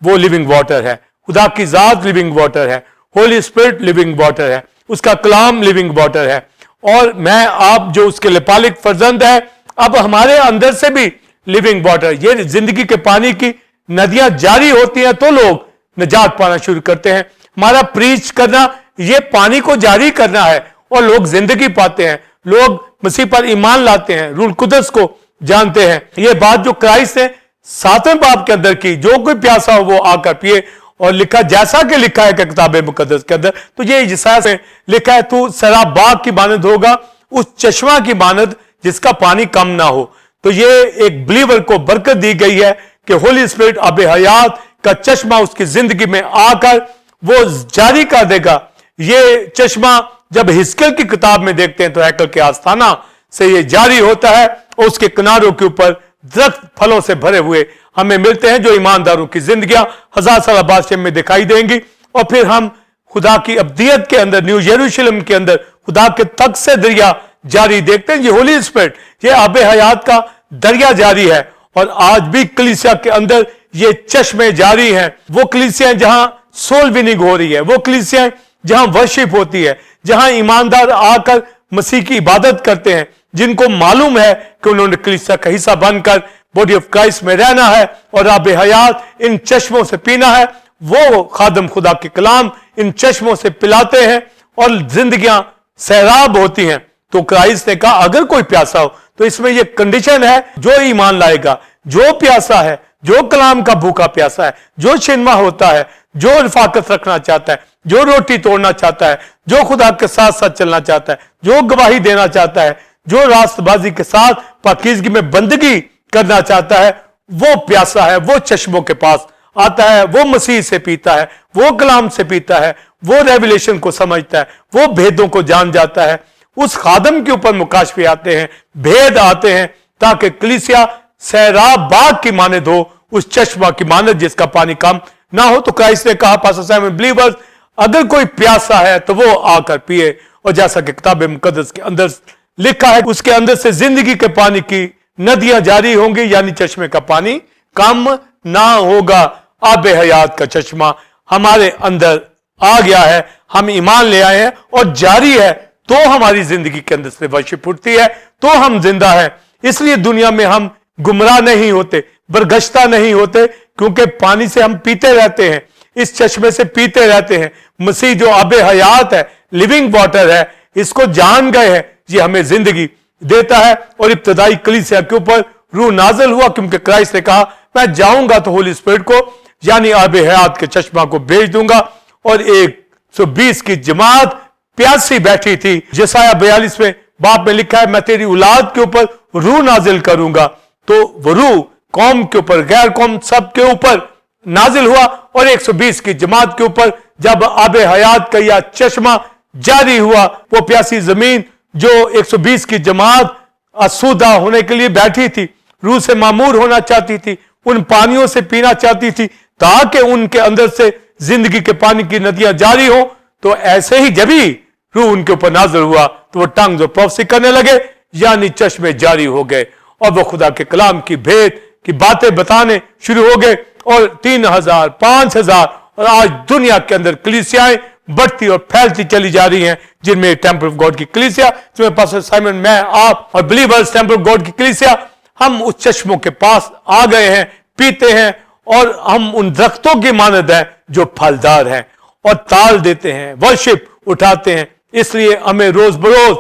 وہ لیونگ واٹر ہے, خدا کی ذات لیونگ واٹر ہے, ہولی اسپرٹ لیونگ واٹر ہے, اس کا کلام لیونگ واٹر ہے. اور میں آپ جو اس کے لپالک فرزند ہے अब हमारे अंदर से भी लिविंग वाटर, ये जिंदगी के पानी की नदियां जारी होती हैं तो लोग निजात पाना शुरू करते हैं। हमारा प्रीच करना ये पानी को जारी करना है और लोग जिंदगी पाते हैं, लोग मसीह पर ईमान लाते हैं, रूह कुदस को जानते हैं। ये बात जो क्राइस्ट ने 7वें बाब के अंदर की, जो कोई प्यासा हो वो आकर पिए, और लिखा जैसा कि लिखा है कि किताब मुकद्दस के अंदर, तो ये यशायाह से लिखा है, तू सराब बाग की मानद होगा, उस चश्मा की मानद जिसका पानी कम ना हो। तो ये एक बिलीवर को बरकत दी गई है कि होली स्पिरिट अब हयात का चश्मा उसकी जिंदगी में आकर वो जारी कर देगा। ये चश्मा जब हिस्कियेल की किताब में देखते हैं तो हैकल के आस्थाना से ये जारी होता है और उसके किनारों के ऊपर दरख्त फलों से भरे हुए हमें मिलते हैं, जो ईमानदारों की जिंदगियां 1000 साल बादशाह में दिखाई देंगी। और फिर हम खुदा की अब्दियत के अंदर, न्यू यरूशलेम के अंदर खुदा के तख्त से दरिया जारी देखते हैं। ये होली स्पिरिट, ये आब हयात का दरिया जारी है। और आज भी कलीसिया के अंदर ये चश्मे जारी हैं। वो कलीसियां जहां सोल विनिंग हो रही है, वो कलीसियां जहां वर्शिप होती है, जहां ईमानदार आकर मसीह की इबादत करते हैं, जिनको मालूम है कि उन्होंने कलीसिया का हिस्सा बनकर बॉडी ऑफ क्राइस्ट में रहना है और आब हयात इन चश्मों से पीना है। वो खादम खुदा के कलाम इन चश्मों से पिलाते हैं और जिंदगियां सैराब होती हैं। तो क्राइस्ट ने कहा अगर कोई प्यासा हो, तो इसमें यह कंडीशन है, जो ईमान लाएगा, जो प्यासा है, जो कलाम का भूखा प्यासा है, जो छिनमा होता है, जो रिफाकत रखना चाहता है, जो रोटी तोड़ना चाहता है, जो खुदा के साथ साथ चलना चाहता है, जो गवाही देना चाहता है, जो रास्तबाजी के साथ पाकीज़गी में बंदगी करना चाहता है, वो प्यासा है, वो चश्मों के पास आता है, वो मसीह से पीता है, वो कलाम से पीता है, वो रेवलेशन को समझता है, वो भेदों को जान जाता है। उस खादम के ऊपर मुकाशफे आते हैं, भेद आते हैं, ताकि कलीसिया सैराब बाग की मानद हो, उस चश्मा की मानद जिसका पानी कम ना हो। तो क्राइस्ट ने कहा पास्टर साइमन बिलीवर्स, अगर कोई प्यासा है तो वो आकर पिए। और जैसा कि किताब मुकद्दस के अंदर लिखा है, उसके अंदर से जिंदगी के पानी की नदियां जारी होंगी, यानी चश्मे का पानी कम ना होगा। आब हयात का चश्मा हमारे अंदर आ गया है, हम ईमान ले आए हैं और जारी है, तो हमारी जिंदगी के अंदर से वर्शिप उठती है, तो हम जिंदा हैं। इसलिए दुनिया में हम गुमराह नहीं होते, बरगश्ता नहीं होते, क्योंकि पानी से हम पीते रहते हैं, इस चश्मे से पीते रहते हैं। मसीह जो आब हयात है, लिविंग वाटर है, इसको जान गए हैं, ये हमें जिंदगी देता है। और इब्तदाई कलीसिया के ऊपर रूह नाज़िल हुआ, क्योंकि क्राइस्ट ने कहा मैं जाऊंगा तो होली स्पिरिट को, यानी आब हयात के चश्मा को भेज दूंगा। और 120 की जमात प्यासी बैठी थी। यशायाह 42वें बाब में लिखा है, मैं तेरी औलाद के ऊपर रूह नाजिल करूंगा। तो वो रूह कौम के ऊपर, गैर कौम सब के ऊपर नाजिल हुआ। और 120 की जमात के ऊपर जब आब हयात का यह चश्मा जारी हुआ, वो प्यासी जमीन जो 120 की जमात आसूदा होने के लिए बैठी थी, रूह से मामूर होना चाहती थी, उन पानियों से पीना चाहती थी, ताकि उनके अंदर से जिंदगी के पानी की नदियां जारी हो। तो ऐसे ही जब ही रूह उनके ऊपर नाज़िल हुआ, तो वो टंग्स और प्रोफेसी करने लगे, यानी चश्मे जारी हो गए, और वो खुदा के कलाम की भेद की बातें बताने शुरू हो गए। और 3000, 5000, और आज दुनिया के अंदर कलीसियाएं बढ़ती और फैलती चली जा रही हैं, जिनमें टेंपल ऑफ गॉड की कलीसिया, जिसमें पास्टर साइमन, मैं, आप और बिलीवर्स टेंपल ऑफ गॉड की कलीसिया, हम उस चश्मों के पास आ गए हैं, पीते हैं, और हम उन दरख्तों की मानद हैं जो फलदार हैं और ताल देते हैं, वर्शिप उठाते हैं। इसलिए हमें रोज बरोज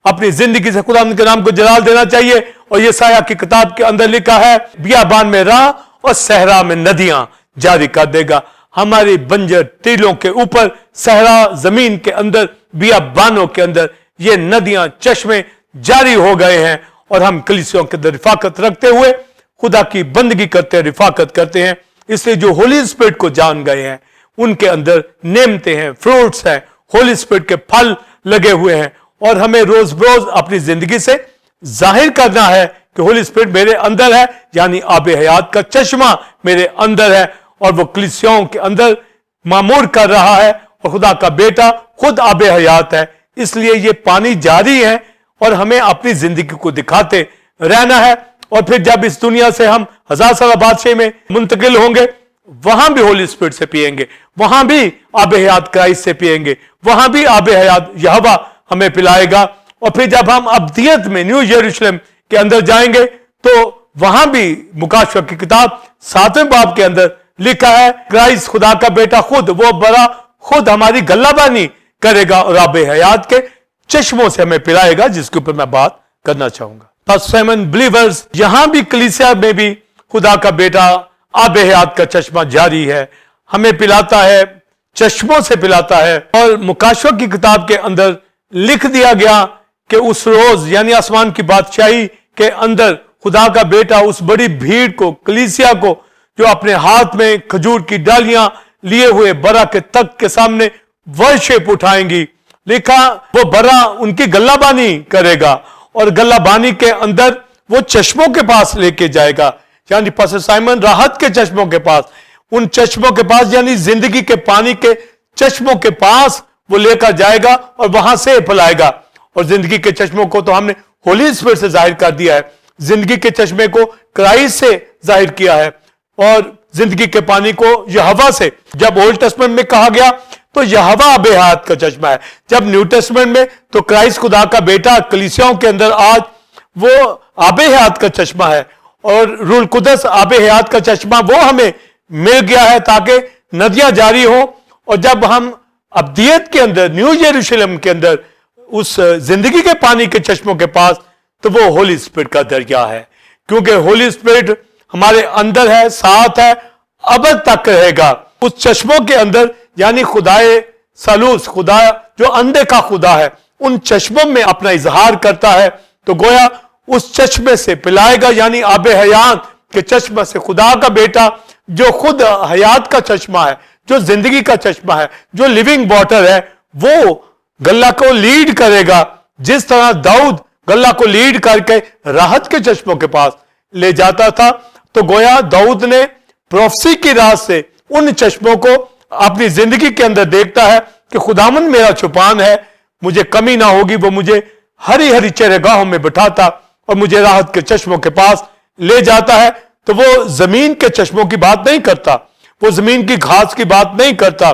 अपनी जिंदगी से खुदा के नाम को जलाल देना चाहिए। और यशायाह की किताब के अंदर लिखा है, बियाबान में राह और सहरा में नदियां जारी कर देगा। हमारी बंजर टीलों के ऊपर, सहरा जमीन के अंदर, बियाबानों के अंदर ये नदियां, चश्मे जारी हो गए हैं। और हम कलीसियों के अंदर रिफाकत रखते हुए खुदा की बंदगी करते हैं, रिफाकत करते हैं। इसलिए जो होली स्पिरिट को जान गए हैं, उनके अंदर नेमते हैं, फ्रूट्स हैं, होली स्पिरिट के फल लगे हुए हैं। और हमें रोज रोज अपनी जिंदगी से जाहिर करना है कि होली स्पिरिट मेरे अंदर है, यानी आब हयात का चश्मा मेरे अंदर है, और वो कलीसियाओं के अंदर मामूर कर रहा है। और खुदा का बेटा खुद आब हयात है, इसलिए ये पानी जारी है, और हमें अपनी जिंदगी को दिखाते रहना है। और फिर जब इस दुनिया से हम 1000 साल बादशाह में मुंतकिल होंगे, वहां भी होली स्पिरिट से पिएंगे, वहां भी आब हयात क्राइस्ट से पिएंगे, वहां भी आब हयात यहोवा हमें पिलाएगा। और फिर जब हम अब्दियत में, न्यू यरूशलेम के अंदर जाएंगे तो वहां भी मुकाशवा की किताब 7वें बाब के अंदर लिखा है, क्राइस्ट खुदा का बेटा खुद, वो बड़ा खुद हमारी गल्लाबानी करेगा और आबे हयात के चश्मों से हमें पिलाएगा, जिसके ऊपर मैं बात करना चाहूंगा। फर्स्ट सेवन बिलीवर्स, यहां भी कलीसिया में भी खुदा का बेटा आबे हयात का चश्मा जारी है, हमें पिलाता है, चश्मों से पिलाता है। और मुकाशवा की किताब के अंदर लिख दिया गया कि उस रोज यानी आसमान की बादशाही के अंदर खुदा का बेटा उस बड़ी भीड़ को, कलीसिया को, जो अपने हाथ में खजूर की डालियां लिए हुए बरा के तख्त के सामने वर्शिप उठाएंगी, लिखा वो बरा उनकी गल्लाबानी करेगा और गल्लाबानी के अंदर वो चश्मों के पास लेके जाएगा, यानी पास्टर साइमन राहत के चश्मों के पास, उन चश्मों के पास यानी जिंदगी के पानी के चश्मों के पास वो लेकर जाएगा और वहां से पिलाएगा। और जिंदगी के चश्मों को तो हमने होली स्पिरिट से जाहिर कर दिया है, जिंदगी के चश्मे को क्राइस्ट से जाहिर किया है और जिंदगी के पानी को यहोवा से। जब ओल्ड टेस्टमेंट में कहा गया तो यहोवा आबे हयात का चश्मा है, जब न्यू टेस्टमेंट में तो क्राइस्ट खुदा का बेटा कलीसियाओं के अंदर आज वो आबे हयात का चश्मा है। और रूल कुदस आबे हयात का चश्मा वो हमें मिल गया है ताकि नदियां जारी हो। और जब हम अब्दियत के अंदर न्यू यरूशलेम के अंदर उस जिंदगी के पानी के चश्मों के पास, तो वो होली स्पिरिट का दरिया है, क्योंकि होली स्पिरिट हमारे अंदर है, साथ है, अब तक रहेगा। उस चश्मों के अंदर यानी खुदाए सालूस, खुदा जो अंधे का खुदा है, उन चश्मों में अपना इजहार करता है, तो गोया उस चश्मे से पिलाएगा, यानी आबे हयात के चश्मे से खुदा का बेटा जो खुद हयात का चश्मा है, जो जिंदगी का चश्मा है, जो लिविंग वाटर है, वो गल्ला को लीड करेगा। जिस तरह दाऊद गल्ला को लीड करके राहत के चश्मों के पास ले जाता था, तो गोया दाऊद ने प्रोफेसी की राह से उन चश्मों को अपनी जिंदगी के अंदर देखता है कि खुदावंद मेरा छुपान है, मुझे कमी ना होगी, वो मुझे हरी हरी चरगाहों में बिठाता और मुझे राहत के चश्मों के पास ले जाता है। तो वो जमीन के चश्मों की बात नहीं करता, वो जमीन की घास की बात नहीं करता,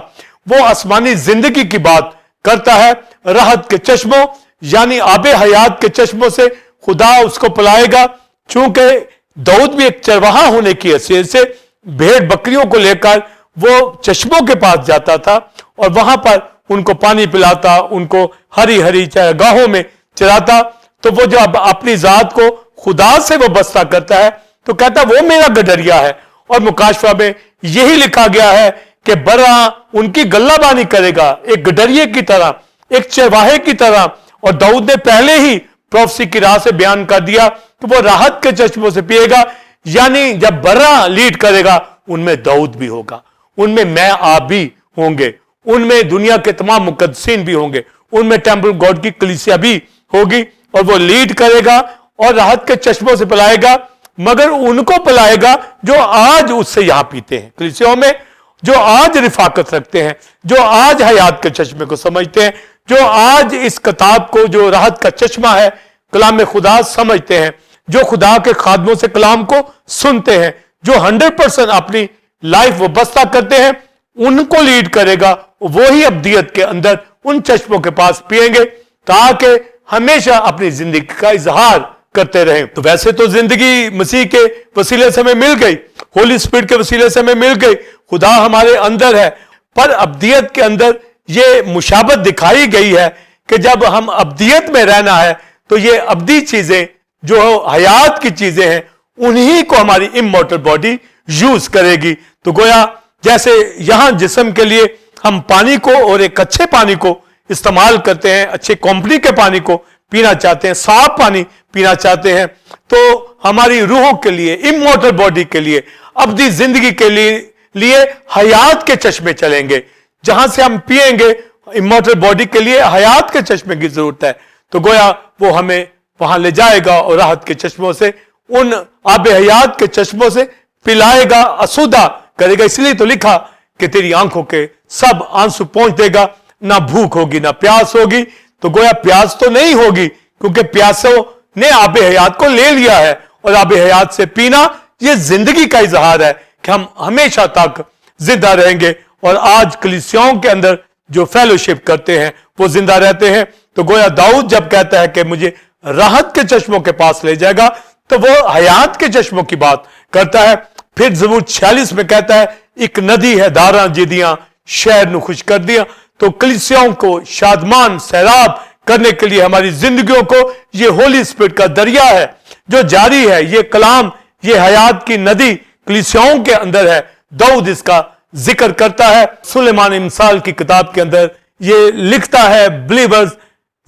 वो आसमानी जिंदगी की बात करता है। राहत के चश्मों यानी आबे हयात के चश्मों से खुदा उसको पिलाएगा। चूंकि दाऊद भी एक चरवाहा होने की हैसियत से भेड़ बकरियों को लेकर वो चश्मों के पास जाता था और वहां पर उनको पानी पिलाता, उनको हरी हरी चरगाहों में चराता। तो वो जो अपनी जात को खुदा से वो बस्ता करता है, तो कहता वो मेरा गडरिया है। और मुकाशवा में यही लिखा गया है कि बरा उनकी गल्लाबानी करेगा, एक गडरिये की तरह, एक चरवाहे की तरह। और दाऊद ने पहले ही प्रोफेसी की राह से बयान कर दिया कि वो राहत के चश्मों से पिएगा, यानी जब बरा लीड करेगा उनमें दाऊद भी होगा, उनमें मैं आप भी होंगे, उनमें दुनिया के तमाम मुकद्दसीन भी होंगे, उनमें टेंपल गॉड की कलीसिया भी होगी। और वो लीड करेगा और राहत के चश्मों से पिलाएगा, मगर उनको पिलाएगा जो आज उससे यहां पीते हैं कलीसियाओं में, जो आज रिफाकत रखते हैं, जो आज हयात के चश्मे को समझते हैं, जो आज इस किताब को जो राहत का चश्मा है कलाम खुदा समझते हैं, जो खुदा के खादमों से कलाम को सुनते हैं, जो 100% अपनी लाइफ वो बस्ता करते हैं, उनको लीड करेगा। वो ही अब्दियत के अंदर उन चश्मों के पास पिएंगे ताकि हमेशा अपनी जिंदगी का इजहार करते रहें। तो वैसे तो जिंदगी मसीह के वसीले से हमें मिल गई, होली स्पिरिट के वसीले से हमें मिल गई, खुदा हमारे अंदर है, पर अब्दियत के अंदर ये मुशाबत दिखाई गई है कि जब हम अब्दियत में रहना है तो ये अब्दी चीजें जो हयात की चीजें हैं उन्हीं को हमारी इमॉर्टल बॉडी यूज करेगी। तो गोया जैसे यहां जिस्म के लिए हम पानी को और एक अच्छे पानी को इस्तेमाल करते हैं, अच्छे कंपनी के पानी को पीना चाहते हैं, साफ पानी पीना चाहते हैं, तो हमारी रूहों के लिए, इमॉर्टल बॉडी के लिए, अब्दी जिंदगी के लिए हयात के चश्मे चलेंगे, जहां से हम पिएंगे। इमॉर्टल बॉडी के लिए हयात के चश्मे की जरूरत है, तो गोया वो हमें वहां ले जाएगा और राहत के चश्मों से, उन आबे हयात के चश्मों से पिलाएगा, असुदा करेगा। इसलिए तो लिखा कि तेरी आंखों के सब आंसू पहुंच देगा, ना भूख होगी ना प्यास होगी। तो गोया प्यास तो नहीं होगी, क्योंकि प्यासों ने आबे हयात को ले लिया है, और आबे हयात से पीना ये जिंदगी का इजहार है कि हम हमेशा तक जिंदा रहेंगे। और आज कलीसियाओं के अंदर जो फेलोशिप करते हैं वो जिंदा रहते हैं। तो गोया दाऊद जब कहता है कि मुझे راحت کے چشموں کے پاس لے جائے گا, تو وہ حیات کے چشموں کی بات کرتا ہے. پھر زبور 46 میں کہتا ہے ایک ندی ہے داراں جدیاں شہر نو خوش کر دیا. تو کلیسیاؤں کو شادمان سیراب کرنے کے لیے ہماری زندگیوں کو یہ ہولی اسپرٹ کا دریا ہے جو جاری ہے. یہ کلام, یہ حیات کی ندی کلیسیاؤں کے اندر ہے. داؤد اس کا ذکر کرتا ہے. سلیمان امثال کی کتاب کے اندر یہ لکھتا ہے بلیورز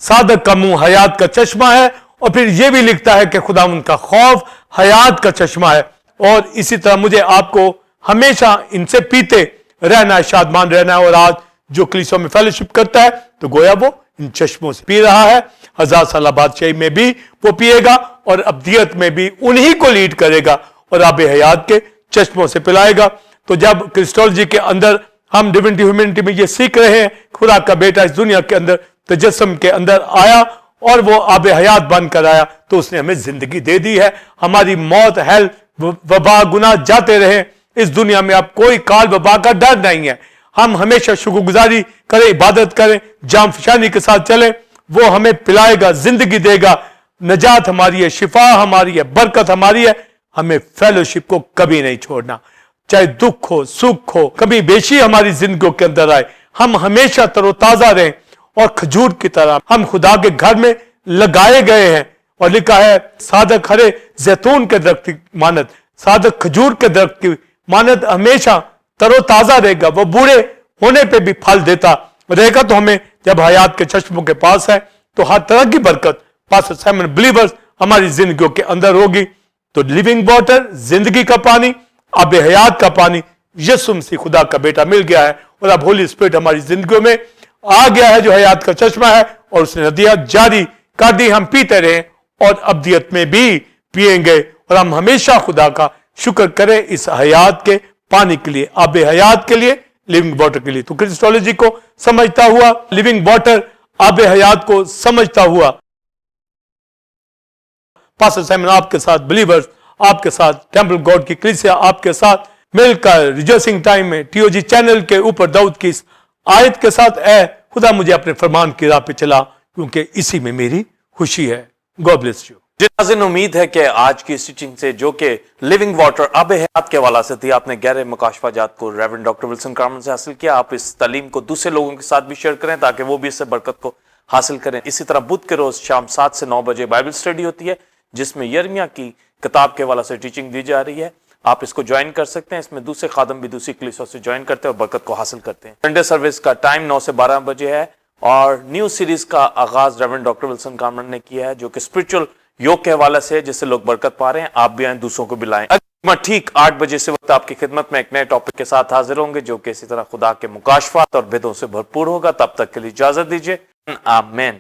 صادق کا منہ حیات کا چشمہ ہے, اور پھر یہ بھی لکھتا ہے کہ خدا ان کا خوف حیات کا چشمہ ہے. اور اسی طرح مجھے آپ کو ہمیشہ ان سے پیتے رہنا ہے, شادمان رہنا ہے. اور آج جو کلیسیوں میں فیلوشپ کرتا ہے تو گویا وہ ان چشموں سے پی رہا ہے. 1000 سالہ بادشاہی میں بھی وہ پیے گا اور ابدیت میں بھی انہی کو لیڈ کرے گا اور آب حیات کے چشموں سے پلائے گا. تو جب کرسٹولوجی کے اندر ہم ڈیوینٹی ہیومینٹی میں یہ سیکھ رہے ہیں خدا کا بیٹا اس دنیا کے اندر تجسم کے اندر آیا اور وہ آب حیات بن کر آیا, تو اس نے ہمیں زندگی دے دی ہے. ہماری موت, ہیل, وبا, گناہ جاتے رہیں اس دنیا میں, اب کوئی کال وبا کا ڈر نہیں ہے. ہم ہمیشہ شکر گزاری کریں, عبادت کریں, جام فشانی کے ساتھ چلیں. وہ ہمیں پلائے گا, زندگی دے گا. نجات ہماری ہے, شفا ہماری ہے, برکت ہماری ہے. ہمیں فیلوشپ کو کبھی نہیں چھوڑنا, چاہے دکھ ہو سکھ ہو, کبھی بیشی ہماری زندگیوں کے اندر آئے. ہم ہمیشہ تر و تازہ رہیں اور کھجور کی طرح ہم خدا کے گھر میں لگائے گئے ہیں. اور لکھا ہے صادق ہرے زیتون کے درخت کی مانند, صادق کھجور کے درخت کی مانند ہمیشہ تر و تازہ رہے گا. وہ بوڑھے ہونے پہ بھی پھل دیتا رہے گا. تو ہمیں جب حیات کے چشموں کے پاس ہے تو ہر طرح کی برکت پاسٹر سائمن بلیورز ہماری زندگیوں کے اندر ہوگی. تو لیونگ واٹر, زندگی کا پانی, آب حیات کا پانی, یسوع مسیح خدا کا بیٹا مل گیا ہے. اور اب ہولی اسپرٹ ہماری زندگیوں میں آ گیا ہے جو حیات کا چشمہ ہے, اور اس نے ندیاں جاری کر دی. ہم پیتے رہیں اور ابدیت میں بھی پیئیں گے, اور ہم ہمیشہ خدا کا شکر کریں اس حیات کے پانی کے لیے, آب حیات کے لیے, لیونگ واٹر کے لیے. تو کرسٹولوجی کو سمجھتا ہوا, لیونگ واٹر آب حیات کو سمجھتا ہوا, پاسٹر سائمن آپ کے ساتھ, بلیورز آپ کے ساتھ, ٹیمپل گاڈ کی کلیسیا آپ کے ساتھ مل کر ریجوائسنگ ٹائم میں ٹی او جی چینل کے اوپر داؤد کی اس آیت کے ساتھ, اے خدا مجھے اپنے فرمان کی راہ پہ چلا کیونکہ اسی میں میری خوشی ہے. God bless you. جی ناظرین, امید ہے کہ آج کی اسٹیچنگ سے جو کہ لیونگ واٹر آب حیات کے حوالے سے تھی, آپ نے گہرے مکاشفہ جات کو ریورنڈ ڈاکٹر ولسن کارمن سے حاصل کیا. آپ اس تعلیم کو دوسرے لوگوں کے ساتھ بھی شیئر کریں تاکہ وہ بھی اس سے برکت کو حاصل کریں. اسی طرح بدھ کے روز شام 7 سے 9 بجے بائبل اسٹڈی ہوتی ہے جس میں یرمیہ کی کتاب کے حوالے سے ٹیچنگ دی جا رہی ہے. آپ اس کو جوائن کر سکتے ہیں. اس میں دوسرے خادم بھی دوسری کلیسوں سے جوائن کرتے ہیں اور برکت کو حاصل کرتے ہیں. سنڈے سروس کا ٹائم 9 سے 12 بجے ہے, اور نیو سیریز کا آغاز ریورنڈ ڈاکٹر ولسن کارمن نے کیا ہے جو کہ اسپرچل یوگ کے حوالے سے, جس سے لوگ برکت پا رہے ہیں. آپ بھی آئیں, دوسروں کو بھی لائیں. ٹھیک 8 بجے سے وقت آپ کی خدمت میں ایک نئے ٹاپک کے ساتھ حاضر ہوں گے جو کہ اسی طرح خدا کے مکاشفات اور بھیدوں سے بھرپور ہوگا. تب تک کے لیے اجازت دیجیے. آمین.